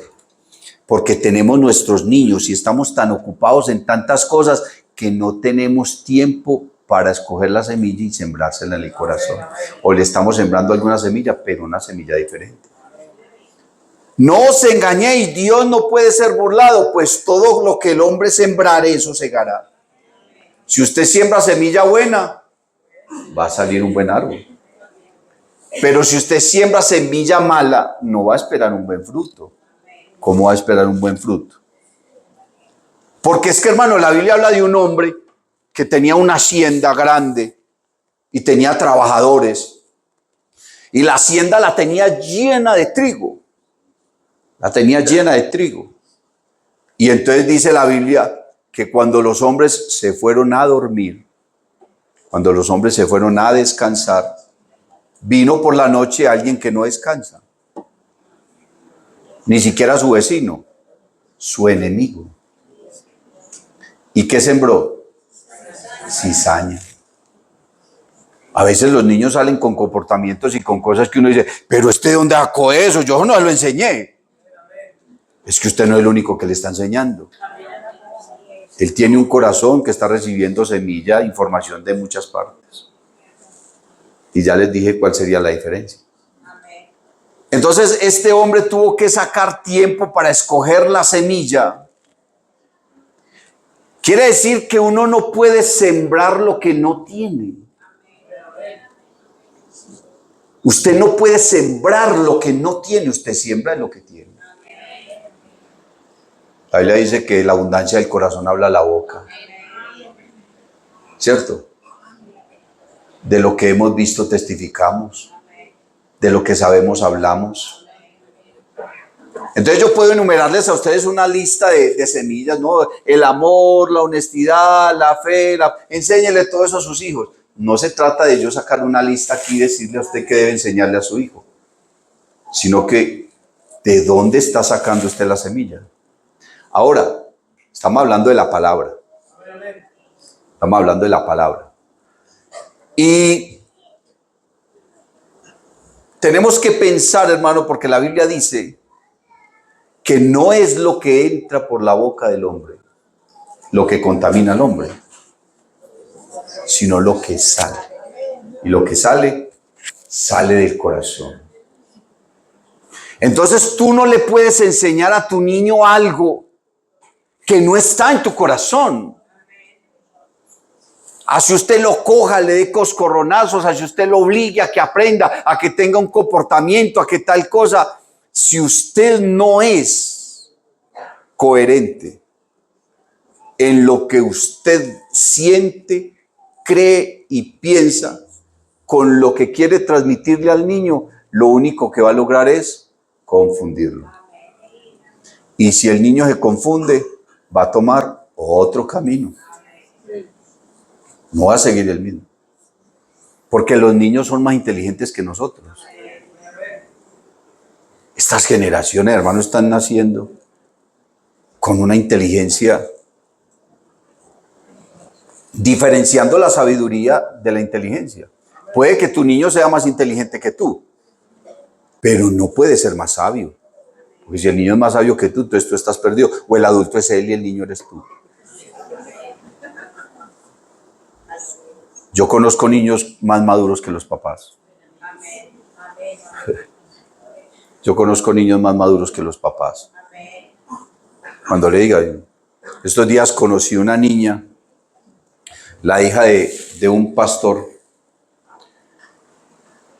Porque tenemos nuestros niños y estamos tan ocupados en tantas cosas que no tenemos tiempo para escoger la semilla y sembrársela en el corazón. O le estamos sembrando alguna semilla, pero una semilla diferente. No os engañéis, Dios no puede ser burlado, pues todo lo que el hombre sembrare, eso segará. Si usted siembra semilla buena, va a salir un buen árbol. Pero si usted siembra semilla mala, no va a esperar un buen fruto. ¿Cómo va a esperar un buen fruto? Porque es que, hermano, la Biblia habla de un hombre que tenía una hacienda grande y tenía trabajadores. Y la hacienda la tenía llena de trigo. La tenía llena de trigo. Y entonces dice la Biblia que cuando los hombres se fueron a dormir, cuando los hombres se fueron a descansar, vino por la noche alguien que no descansa. Ni siquiera su vecino, su enemigo. ¿Y qué sembró? Cizaña. A veces los niños salen con comportamientos y con cosas que uno dice, pero ¿de dónde sacó eso? Yo no lo enseñé. Es que usted no es el único que le está enseñando. Él tiene un corazón que está recibiendo semilla, información de muchas partes. Y ya les dije cuál sería la diferencia. Entonces este hombre tuvo que sacar tiempo para escoger la semilla. Quiere decir que uno no puede sembrar lo que no tiene. Usted no puede sembrar lo que no tiene, usted siembra lo que tiene. La Biblia dice que la abundancia del corazón habla la boca. ¿Cierto? De lo que hemos visto testificamos. De lo que sabemos hablamos. Entonces yo puedo enumerarles a ustedes una lista de semillas, ¿no? El amor, la honestidad, la fe, enséñele todo eso a sus hijos. No se trata de yo sacar una lista aquí y decirle a usted qué debe enseñarle a su hijo, sino que ¿de dónde está sacando usted la semilla? Ahora, estamos hablando de la palabra. Estamos hablando de la palabra. Y tenemos que pensar, hermano, porque la Biblia dice que no es lo que entra por la boca del hombre lo que contamina al hombre, sino lo que sale. Y lo que sale, sale del corazón. Entonces tú no le puedes enseñar a tu niño algo que no está en tu corazón. Así usted lo coja, le dé coscorronazos, así usted lo obligue a que aprenda, a que tenga un comportamiento, a que tal cosa. Si usted no es coherente en lo que usted siente, cree y piensa con lo que quiere transmitirle al niño, lo único que va a lograr es confundirlo. Y si el niño se confunde, va a tomar otro camino. No va a seguir el mismo. Porque los niños son más inteligentes que nosotros. Estas generaciones, hermanos, están naciendo con una inteligencia, diferenciando la sabiduría de la inteligencia. Puede que tu niño sea más inteligente que tú, pero no puede ser más sabio. Porque si el niño es más sabio que tú, entonces tú estás perdido. O el adulto es él y el niño eres tú. Yo conozco niños más maduros que los papás. Yo conozco niños más maduros que los papás. Cuando le diga, estos días conocí una niña, la hija de un pastor,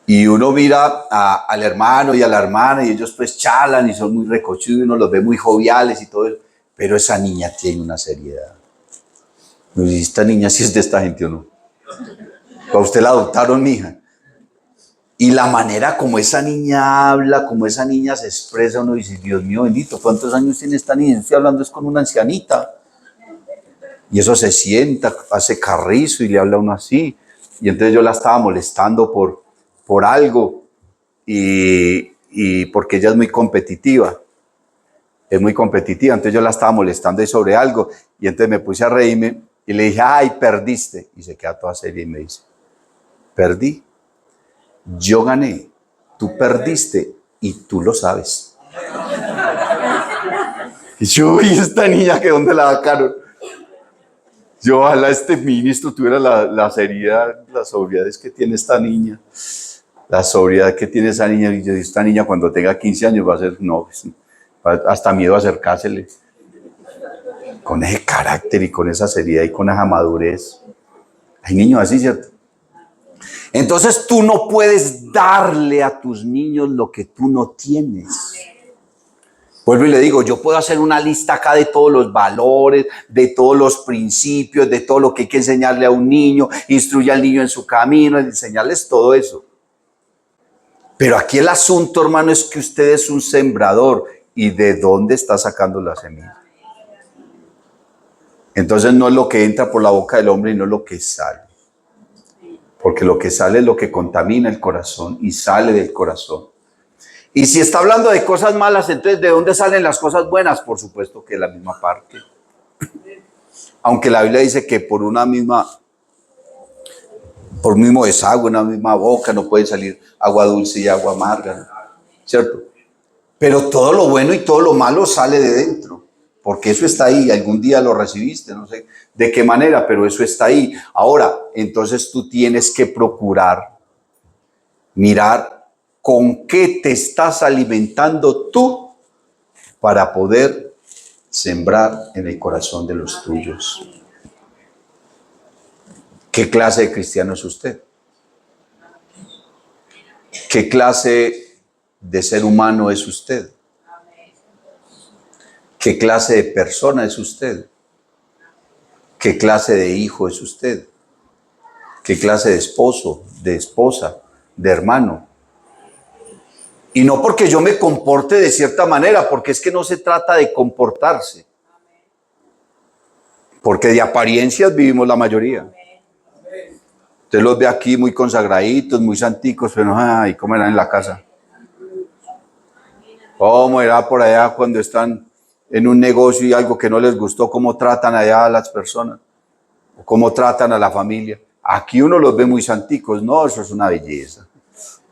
y uno mira al hermano y a la hermana, y ellos pues charlan y son muy recochudos, y uno los ve muy joviales y todo eso, pero esa niña tiene una seriedad. ¿Y esta niña si es de esta gente o no? A usted la adoptaron, mija. Y la manera como esa niña habla, como esa niña se expresa, uno dice, Dios mío bendito, ¿cuántos años tiene esta niña? Estoy hablando es con una ancianita. Y eso se sienta, hace carrizo y le habla a uno así. Y entonces yo la estaba molestando por algo y porque ella es muy competitiva. Es muy competitiva, entonces yo la estaba molestando sobre algo. Y entonces me puse a reírme y le dije, ay, perdiste. Y se queda toda seria y me dice, perdí. Yo gané, tú perdiste y tú lo sabes. Y yo, ¿y esta niña que dónde la sacaron? Yo ojalá este ministro tuviera la seriedad, la sobriedad que tiene esta niña. La sobriedad que tiene esa niña. Y esta niña cuando tenga 15 años va a ser, no, hasta miedo a acercársele. Con ese carácter y con esa seriedad y con esa madurez. Hay niños así, ¿cierto? Entonces tú no puedes darle a tus niños lo que tú no tienes. Vuelvo y le digo, yo puedo hacer una lista acá de todos los valores, de todos los principios, de todo lo que hay que enseñarle a un niño, instruye al niño en su camino, enseñarles todo eso. Pero aquí el asunto, hermano, es que usted es un sembrador. ¿Y de dónde está sacando la semilla? Entonces no es lo que entra por la boca del hombre y no es lo que sale. Porque lo que sale es lo que contamina el corazón y sale del corazón. Y si está hablando de cosas malas, entonces ¿de dónde salen las cosas buenas? Por supuesto que de la misma parte. Aunque la Biblia dice que por un mismo desagüe, una misma boca, no puede salir agua dulce y agua amarga, ¿no? ¿Cierto? Pero todo lo bueno y todo lo malo sale de dentro, porque eso está ahí, algún día lo recibiste, no sé de qué manera, pero eso está ahí. Ahora, entonces tú tienes que procurar mirar con qué te estás alimentando tú para poder sembrar en el corazón de los tuyos. ¿Qué clase de cristiano es usted? ¿Qué clase de ser humano es usted? ¿Qué clase de persona es usted? ¿Qué clase de hijo es usted? ¿Qué clase de esposo, de esposa, de hermano? Y no porque yo me comporte de cierta manera, porque es que no se trata de comportarse. Porque de apariencias vivimos la mayoría. Usted los ve aquí muy consagraditos, muy santicos, pero ay, ¿cómo eran en la casa? ¿Cómo era por allá cuando están en un negocio y algo que no les gustó? ¿Cómo tratan allá a las personas? ¿O cómo tratan a la familia? Aquí uno los ve muy santicos. No, eso es una belleza.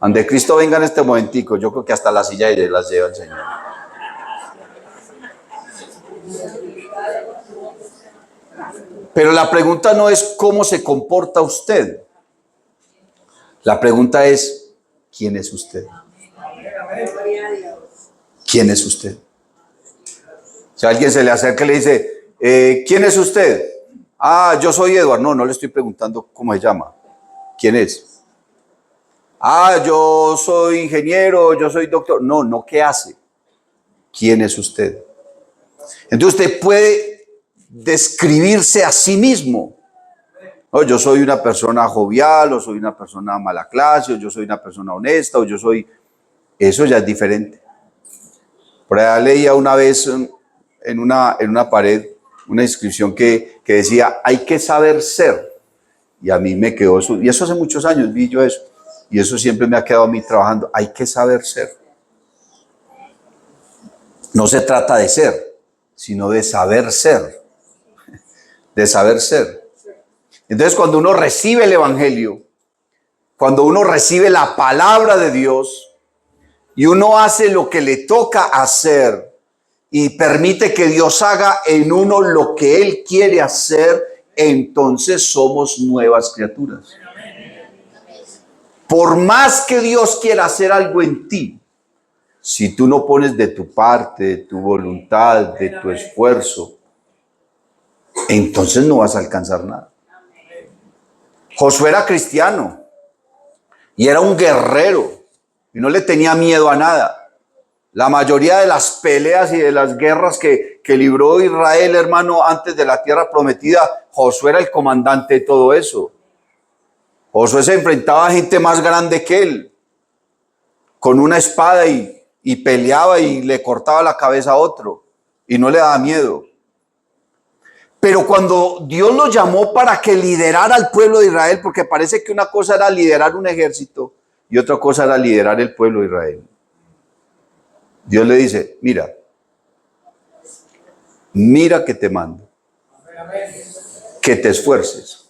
Ande Cristo venga en este momentico, yo creo que hasta la silla de las lleva el Señor. Pero la pregunta no es cómo se comporta usted. La pregunta es, ¿quién es usted? ¿Quién es usted? Si a alguien se le acerca y le dice, ¿quién es usted? Ah, yo soy Edward. No, no le estoy preguntando cómo se llama. ¿Quién es? Ah, yo soy ingeniero, yo soy doctor. No, no, ¿qué hace? ¿Quién es usted? Entonces usted puede describirse a sí mismo. No, yo soy una persona jovial, o soy una persona mala clase, o yo soy una persona honesta, o yo soy... Eso ya es diferente. Por allá leía una vez en una pared una inscripción que decía, hay que saber ser. Y a mí me quedó eso, y eso hace muchos años vi yo eso. Y eso siempre me ha quedado a mí trabajando. Hay que saber ser. No se trata de ser, sino de saber ser. De saber ser. Entonces, cuando uno recibe el Evangelio, cuando uno recibe la palabra de Dios y uno hace lo que le toca hacer y permite que Dios haga en uno lo que Él quiere hacer, entonces somos nuevas criaturas. Por más que Dios quiera hacer algo en ti, si tú no pones de tu parte, de tu voluntad, de tu esfuerzo, entonces no vas a alcanzar nada. Josué era cristiano y era un guerrero y no le tenía miedo a nada. La mayoría de las peleas y de las guerras que libró Israel, hermano, antes de la tierra prometida, Josué era el comandante de todo eso. Josué se enfrentaba a gente más grande que él, con una espada y peleaba y le cortaba la cabeza a otro y no le daba miedo. Pero cuando Dios lo llamó para que liderara al pueblo de Israel, porque parece que una cosa era liderar un ejército y otra cosa era liderar el pueblo de Israel. Dios le dice, mira que te mando, que te esfuerces.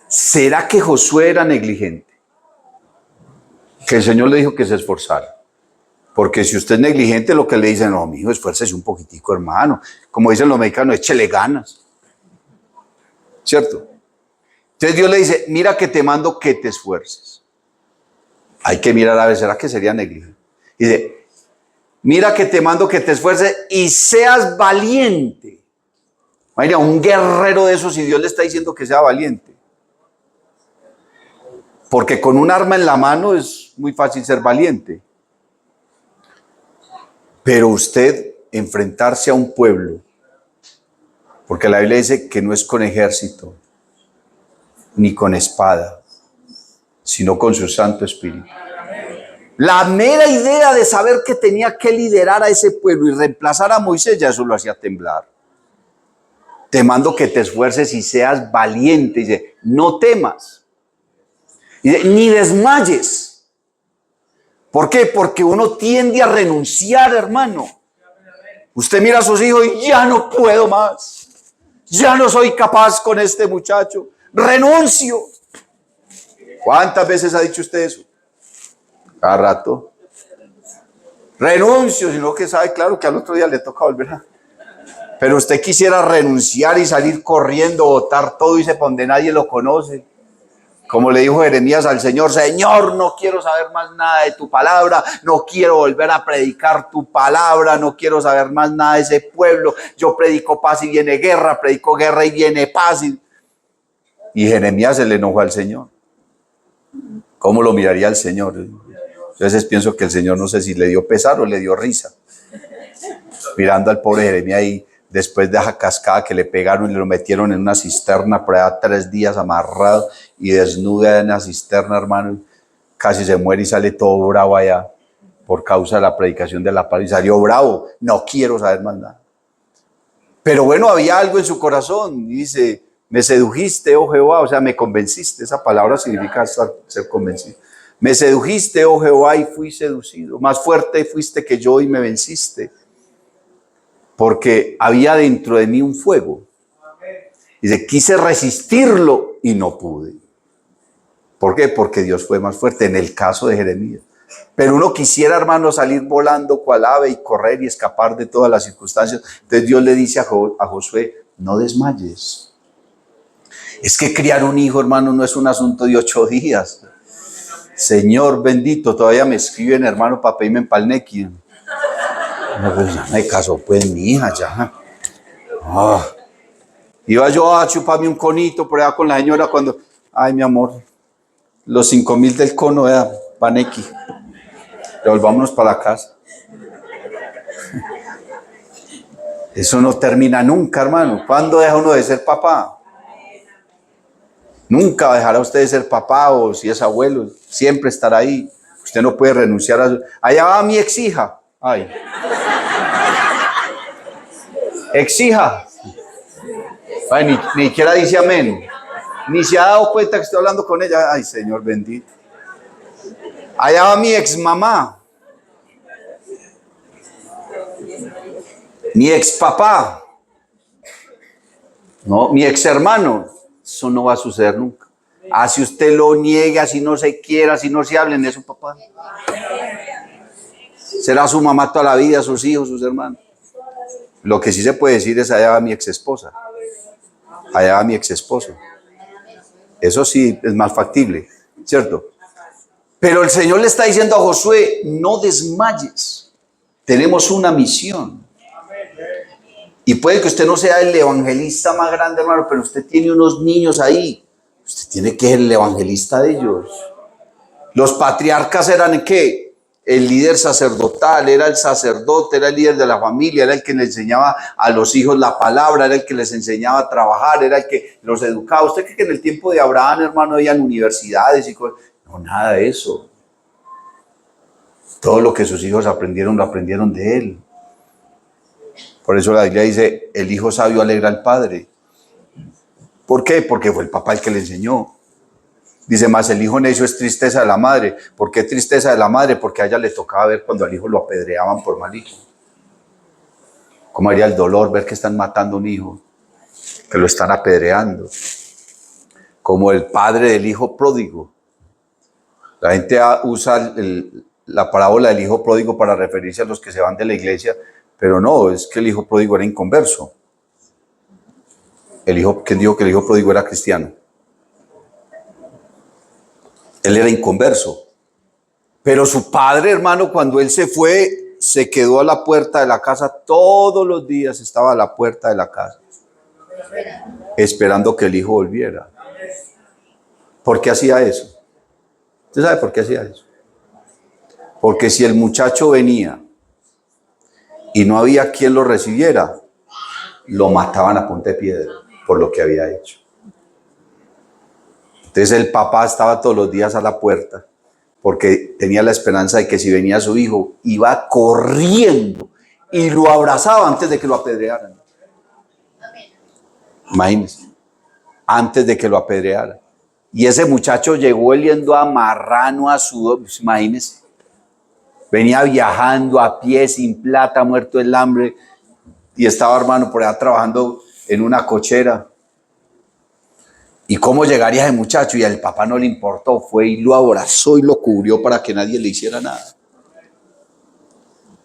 ¿Será que Josué era negligente? Que el Señor le dijo que se esforzara. Porque si usted es negligente, lo que le dicen, no, mijo, esfuércese un poquitico, hermano. Como dicen los mexicanos, échele ganas. ¿cierto? Entonces Dios le dice, mira que te mando que te esfuerces. Hay que mirar a ver, ¿será que sería negligente? Dice, mira que te mando que te esfuerces y seas valiente. Mira, un guerrero de esos y Dios le está diciendo que sea valiente. Porque con un arma en la mano es muy fácil ser valiente. Pero usted enfrentarse a un pueblo, porque la Biblia dice que no es con ejército, ni con espada, sino con su Santo Espíritu. La mera idea de saber que tenía que liderar a ese pueblo y reemplazar a Moisés, ya eso lo hacía temblar. Te mando que te esfuerces y seas valiente. Dice, no temas. Dice, ni desmayes. ¿Por qué? Porque uno tiende a renunciar, hermano. Usted mira a sus hijos y ya no puedo más. Ya no soy capaz con este muchacho. Renuncio. ¿Cuántas veces ha dicho usted eso? Cada rato. Renuncio, sino que sabe claro que al otro día le toca volver a... Pero usted quisiera renunciar y salir corriendo, botar todo y se para donde nadie lo conoce. Como le dijo Jeremías al Señor, Señor, no quiero saber más nada de tu palabra, no quiero volver a predicar tu palabra, no quiero saber más nada de ese pueblo. Yo predico paz y viene guerra, predico guerra y viene paz. Y Jeremías se le enojó al Señor. ¿Cómo lo miraría el Señor? Yo a veces pienso que el Señor no sé si le dio pesar o le dio risa. Mirando al pobre Jeremías ahí, después de esa cascada que le pegaron y lo metieron en una cisterna por allá 3 días amarrado y desnuda en la cisterna, hermano, casi se muere y sale todo bravo allá por causa de la predicación de la paz y salió bravo, no quiero saber más nada. Pero bueno, había algo en su corazón y dice, me sedujiste, oh Jehová, o sea, me convenciste, esa palabra significa ser convencido. Me sedujiste, oh Jehová, y fui seducido, más fuerte fuiste que yo y me venciste. Porque había dentro de mí un fuego. Dice, quise resistirlo y no pude. ¿Por qué? Porque Dios fue más fuerte en el caso de Jeremías. Pero uno quisiera, hermano, salir volando cual ave y correr y escapar de todas las circunstancias. Entonces Dios le dice a Josué, no desmayes. Es que criar un hijo, hermano, no es un asunto de 8 días. Señor bendito, todavía me escriben, hermano, para pedirme en Palnequi. No, pues ya me casó, pues mi hija, ya. Iba yo a chuparme un conito por allá con la señora cuando, ay, mi amor, los 5,000 del cono, Panequi. Devolvámonos para la casa. Eso no termina nunca, hermano. ¿Cuándo deja uno de ser papá? Nunca dejará usted de ser papá o si es abuelo, siempre estará ahí. Usted no puede renunciar a su... Allá va mi exhija. Ay. Exhija. Ay, ni siquiera dice amén. Ni se ha dado cuenta que estoy hablando con ella. Ay, Señor bendito. Allá va mi ex mamá. Mi ex papá. No, mi ex hermano. Eso no va a suceder nunca. Así usted lo niegue, así no se quiera, así no se hablen de su papá. Será su mamá toda la vida, sus hijos, sus hermanos. Lo que sí se puede decir es allá va mi ex esposa. Allá va mi ex esposo. Eso sí es más factible, ¿cierto? Pero el Señor le está diciendo a Josué, no desmayes. Tenemos una misión. Y puede que usted no sea el evangelista más grande, hermano, pero usted tiene unos niños ahí. Usted tiene que ser el evangelista de ellos. Los patriarcas eran ¿qué? El líder sacerdotal, era el sacerdote, era el líder de la familia, era el que le enseñaba a los hijos la palabra, era el que les enseñaba a trabajar, era el que los educaba. ¿Usted cree que en el tiempo de Abraham, hermano, habían universidades y cosas? No, nada de eso. Todo lo que sus hijos aprendieron, lo aprendieron de él. Por eso la Biblia dice, el hijo sabio alegra al padre. ¿Por qué? Porque fue el papá el que le enseñó. Dice más, el hijo necio es tristeza de la madre. ¿Por qué tristeza de la madre? Porque a ella le tocaba ver cuando al hijo lo apedreaban por mal hijo. ¿Cómo haría el dolor ver que están matando a un hijo? Que lo están apedreando. Como el padre del hijo pródigo. La gente usa la parábola del hijo pródigo para referirse a los que se van de la iglesia, pero no, es que el hijo pródigo era inconverso. ¿Quién dijo que el hijo pródigo era cristiano? Él era inconverso. Pero su padre, hermano, cuando él se fue, se quedó a la puerta de la casa. Todos los días estaba a la puerta de la casa, esperando que el hijo volviera. ¿Por qué hacía eso? ¿Usted sabe por qué hacía eso? Porque si el muchacho venía y no había quien lo recibiera, lo mataban a punta de piedra por lo que había hecho. Entonces el papá estaba todos los días a la puerta porque tenía la esperanza de que si venía su hijo, iba corriendo y lo abrazaba antes de que lo apedrearan. Imagínense, antes de que lo apedrearan. Y ese muchacho llegó oliendo a marrano, a sudor, pues imagínense. Venía viajando a pie, sin plata, muerto del hambre, y estaba, hermano, por allá trabajando en una cochera. ¿Y cómo llegaría ese muchacho? Y al papá no le importó, fue y lo abrazó y lo cubrió para que nadie le hiciera nada.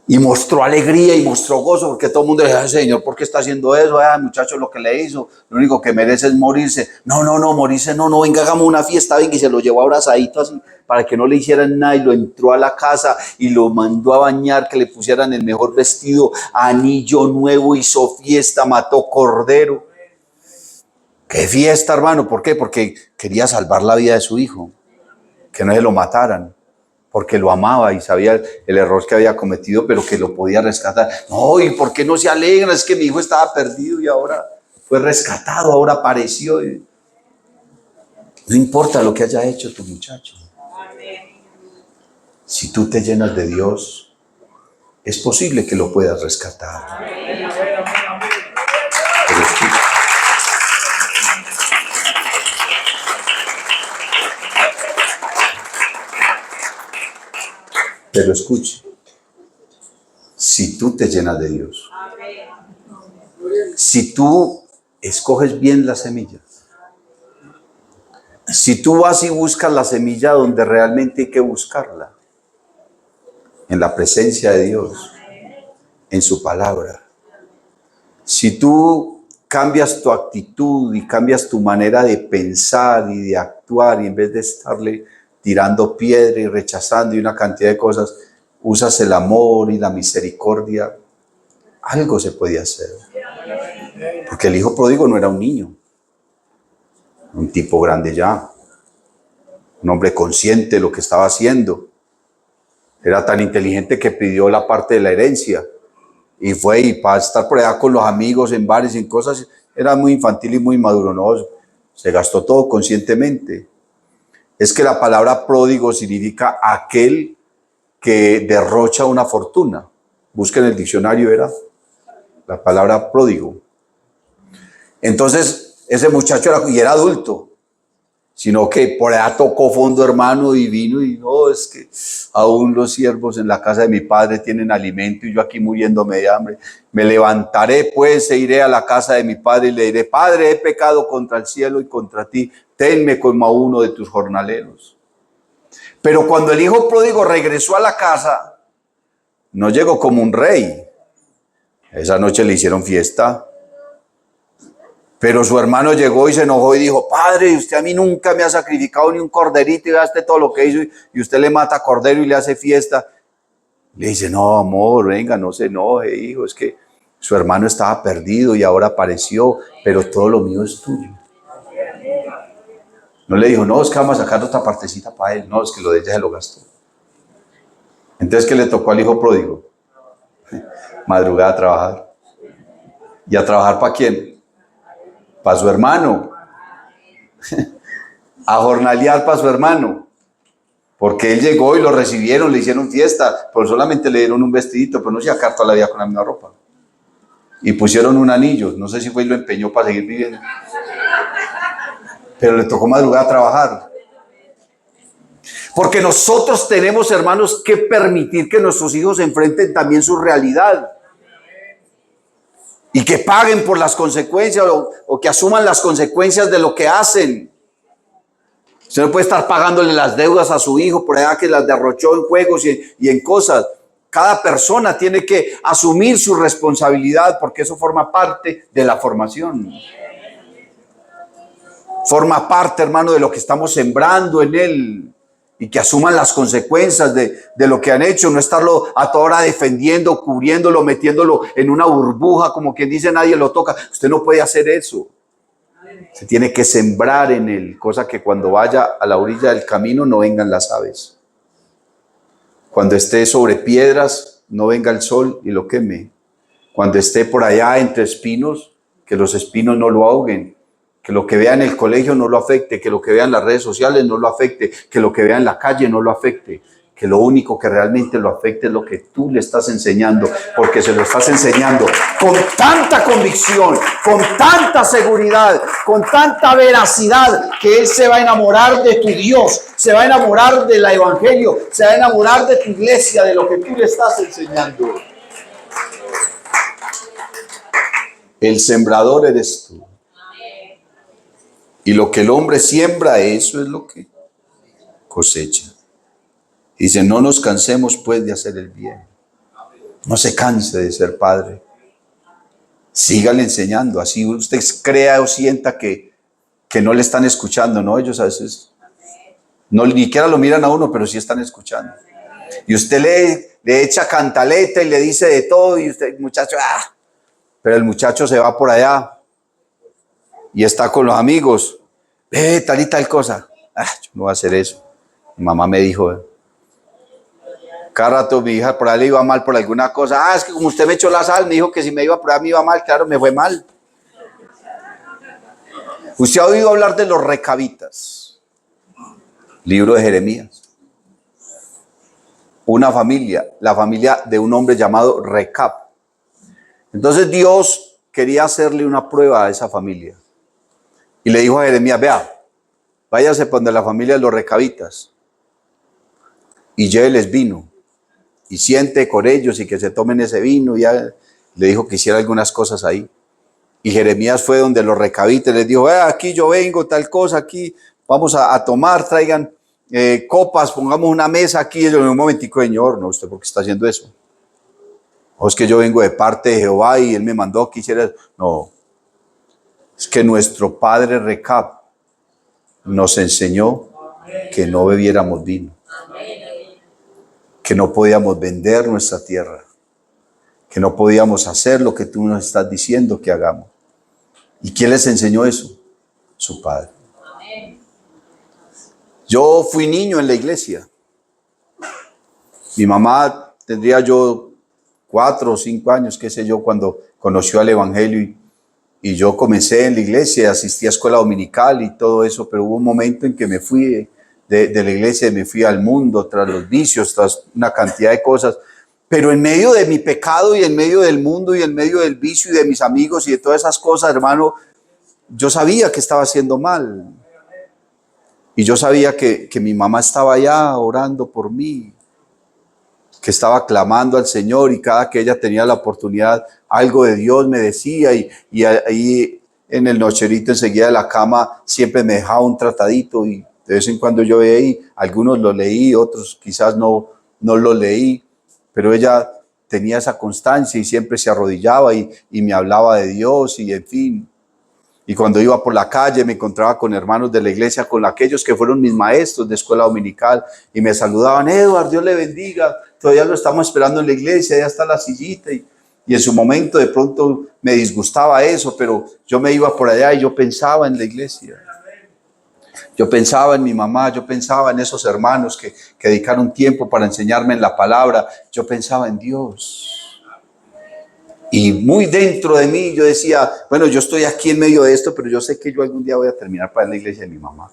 Y mostró alegría y mostró gozo, porque todo el mundo le decía, Señor, ¿por qué está haciendo eso? Muchacho, lo que le hizo, lo único que merece es morirse. No, morirse no, venga, hagamos una fiesta, venga, y se lo llevó abrazadito así, para que no le hicieran nada, y lo entró a la casa y lo mandó a bañar, que le pusieran el mejor vestido, anillo nuevo, hizo fiesta, mató cordero. ¡Qué fiesta, hermano! ¿Por qué? Porque quería salvar la vida de su hijo, que no se lo mataran, porque lo amaba y sabía el error que había cometido, pero que lo podía rescatar. No, ¿y por qué no se alegra? Es que mi hijo estaba perdido y ahora fue rescatado, ahora apareció. No importa lo que haya hecho tu muchacho. Si tú te llenas de Dios, es posible que lo puedas rescatar. Pero escuche, si tú te llenas de Dios, si tú escoges bien la semilla, si tú vas y buscas la semilla donde realmente hay que buscarla, en la presencia de Dios, en su palabra, si tú cambias tu actitud y cambias tu manera de pensar y de actuar, y en vez de estarle tirando piedra y rechazando y una cantidad de cosas, usas el amor y la misericordia, algo se podía hacer. Porque el hijo pródigo no era un niño, un tipo grande ya, un hombre consciente de lo que estaba haciendo. Era tan inteligente que pidió la parte de la herencia y fue, y para estar por allá con los amigos en bares y en cosas, era muy infantil y muy maduro, no, se gastó todo conscientemente. Es que la palabra pródigo significa aquel que derrocha una fortuna. Busquen el diccionario, ¿verdad? La palabra pródigo. Entonces, ese muchacho era adulto, sino que por allá tocó fondo, hermano, y vino y no, es que aún los siervos en la casa de mi padre tienen alimento y yo aquí muriéndome de hambre. Me levantaré pues e iré a la casa de mi padre y le diré, Padre, he pecado contra el cielo y contra ti, tenme como a uno de tus jornaleros. Pero cuando el hijo pródigo regresó a la casa, no llegó como un rey. Esa noche le hicieron fiesta. Pero su hermano llegó y se enojó y dijo, Padre, usted a mí nunca me ha sacrificado ni un corderito y gaste todo lo que hizo y usted le mata cordero y le hace fiesta. Le dice, no, amor, venga, no se enoje, hijo, es que su hermano estaba perdido y ahora apareció, pero todo lo mío es tuyo. No le dijo, no, es que vamos a sacar otra partecita para él. No, es que lo de ella se lo gastó. Entonces, ¿qué le tocó al hijo pródigo? Madrugada a trabajar. ¿Y a trabajar para quién? Para su hermano. A jornalear para su hermano. Porque él llegó y lo recibieron, le hicieron fiesta, pero solamente le dieron un vestidito, pero no se iba toda la vida con la misma ropa. Y pusieron un anillo, no sé si fue y lo empeñó para seguir viviendo. Pero le tocó madrugar a trabajar. Porque nosotros tenemos, hermanos, que permitir que nuestros hijos enfrenten también su realidad. Y que paguen por las consecuencias o que asuman las consecuencias de lo que hacen. Usted no puede estar pagándole las deudas a su hijo por allá que las derrochó en juegos y en cosas. Cada persona tiene que asumir su responsabilidad porque eso forma parte de la formación. Forma parte, hermano, de lo que estamos sembrando en él. Y que asuman las consecuencias de lo que han hecho, no estarlo a toda hora defendiendo, cubriéndolo, metiéndolo en una burbuja, como quien dice nadie lo toca. Usted no puede hacer eso. Se tiene que sembrar en él, cosa que cuando vaya a la orilla del camino no vengan las aves. Cuando esté sobre piedras, no venga el sol y lo queme. Cuando esté por allá entre espinos, que los espinos no lo ahoguen. Que lo que vea en el colegio no lo afecte, que lo que vea en las redes sociales no lo afecte, que lo que vea en la calle no lo afecte, que lo único que realmente lo afecte es lo que tú le estás enseñando, porque se lo estás enseñando con tanta convicción, con tanta seguridad, con tanta veracidad, que él se va a enamorar de tu Dios, se va a enamorar del evangelio, se va a enamorar de tu iglesia, de lo que tú le estás enseñando. El sembrador eres tú. Y lo que el hombre siembra, eso es lo que cosecha. Dice, no nos cansemos pues de hacer el bien. No se canse de ser padre. Sígale enseñando. Así usted crea o sienta que no le están escuchando, ¿no? Ellos a veces no ni siquiera lo miran a uno, pero sí están escuchando. Y usted le echa cantaleta y le dice de todo, y usted, muchacho, pero el muchacho se va por allá y está con los amigos, tal y tal cosa. Yo no voy a hacer eso. Mi mamá me dijo, cada rato mi hija por ahí le iba mal por alguna cosa. Es que como usted me echó la sal, me dijo que si me iba por ahí me iba mal. Claro, me fue mal. Usted ha oído hablar de los recabitas. Libro de Jeremías. Una familia, la familia de un hombre llamado Recab. Entonces Dios quería hacerle una prueba a esa familia. Y le dijo a Jeremías, vea, váyase por donde la familia de los recabitas y lléveles vino y siente con ellos y que se tomen ese vino. Ya le dijo que hiciera algunas cosas ahí. Y Jeremías fue donde los recabitas, les dijo, aquí yo vengo, tal cosa, aquí vamos a tomar, traigan copas, pongamos una mesa aquí. Y yo, un momentico, señor, no, ¿usted por qué está haciendo eso? O es que yo vengo de parte de Jehová y él me mandó que hiciera eso. No, es que nuestro padre Recab nos enseñó que no bebiéramos vino, que no podíamos vender nuestra tierra, que no podíamos hacer lo que tú nos estás diciendo que hagamos. ¿Y quién les enseñó eso? Su padre. Yo fui niño en la iglesia. Mi mamá tendría yo 4 o 5 años, qué sé yo, cuando conoció al evangelio y yo comencé en la iglesia, asistí a escuela dominical y todo eso, pero hubo un momento en que me fui de la iglesia, me fui al mundo, tras los vicios, tras una cantidad de cosas, pero en medio de mi pecado y en medio del mundo y en medio del vicio y de mis amigos y de todas esas cosas, hermano, yo sabía que estaba haciendo mal. Y yo sabía que mi mamá estaba allá orando por mí, que estaba clamando al Señor, y cada que ella tenía la oportunidad, algo de Dios me decía, y ahí en el nocherito enseguida de la cama siempre me dejaba un tratadito, y de vez en cuando yo veía ahí, algunos lo leí, otros quizás no lo leí, pero ella tenía esa constancia y siempre se arrodillaba y me hablaba de Dios y en fin. Y cuando iba por la calle me encontraba con hermanos de la iglesia, con aquellos que fueron mis maestros de escuela dominical, y me saludaban, Edward, Dios le bendiga, todavía lo estamos esperando en la iglesia, ya está la sillita. Y en su momento de pronto me disgustaba eso, pero yo me iba por allá y yo pensaba en la iglesia. Yo pensaba en mi mamá, yo pensaba en esos hermanos que dedicaron tiempo para enseñarme en la palabra, yo pensaba en Dios. Y muy dentro de mí yo decía, bueno, yo estoy aquí en medio de esto, pero yo sé que yo algún día voy a terminar para la iglesia de mi mamá.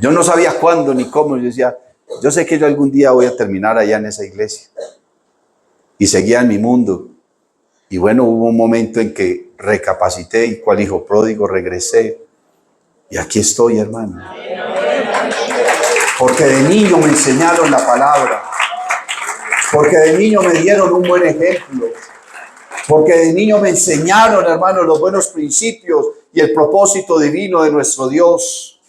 Yo no sabía cuándo ni cómo, yo decía, yo sé que yo algún día voy a terminar allá en esa iglesia. Y seguía en mi mundo. Y bueno, hubo un momento en que recapacité y cual hijo pródigo regresé. Y aquí estoy, hermano. Porque de niño me enseñaron la palabra. Porque de niño me dieron un buen ejemplo. Porque de niño me enseñaron, hermano, los buenos principios y el propósito divino de nuestro Dios.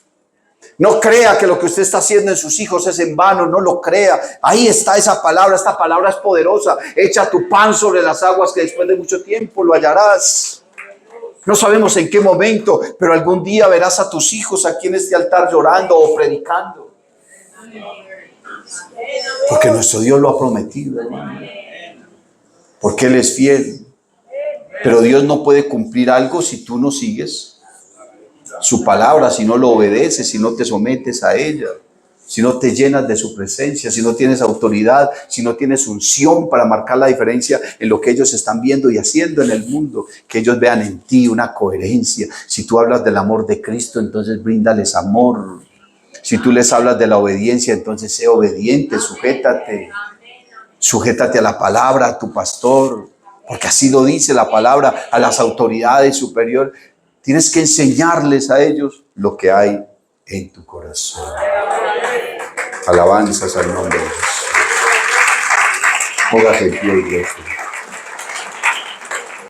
No crea que lo que usted está haciendo en sus hijos es en vano, no lo crea. Ahí está esa palabra, esta palabra es poderosa. Echa tu pan sobre las aguas que después de mucho tiempo lo hallarás. No sabemos en qué momento, pero algún día verás a tus hijos aquí en este altar llorando o predicando. Porque nuestro Dios lo ha prometido, hermano. Porque Él es fiel. Pero Dios no puede cumplir algo si tú no sigues su palabra, si no lo obedeces, si no te sometes a ella, si no te llenas de su presencia, si no tienes autoridad, si no tienes unción para marcar la diferencia en lo que ellos están viendo y haciendo en el mundo, que ellos vean en ti una coherencia. Si tú hablas del amor de Cristo, entonces bríndales amor. Si tú les hablas de la obediencia, entonces sé obediente, sujétate a la palabra, a tu pastor, porque así lo dice la palabra, a las autoridades superiores. Tienes que enseñarles a ellos lo que hay en tu corazón. Alabanzas al nombre de Jesús. Póngase en pie, iglesia.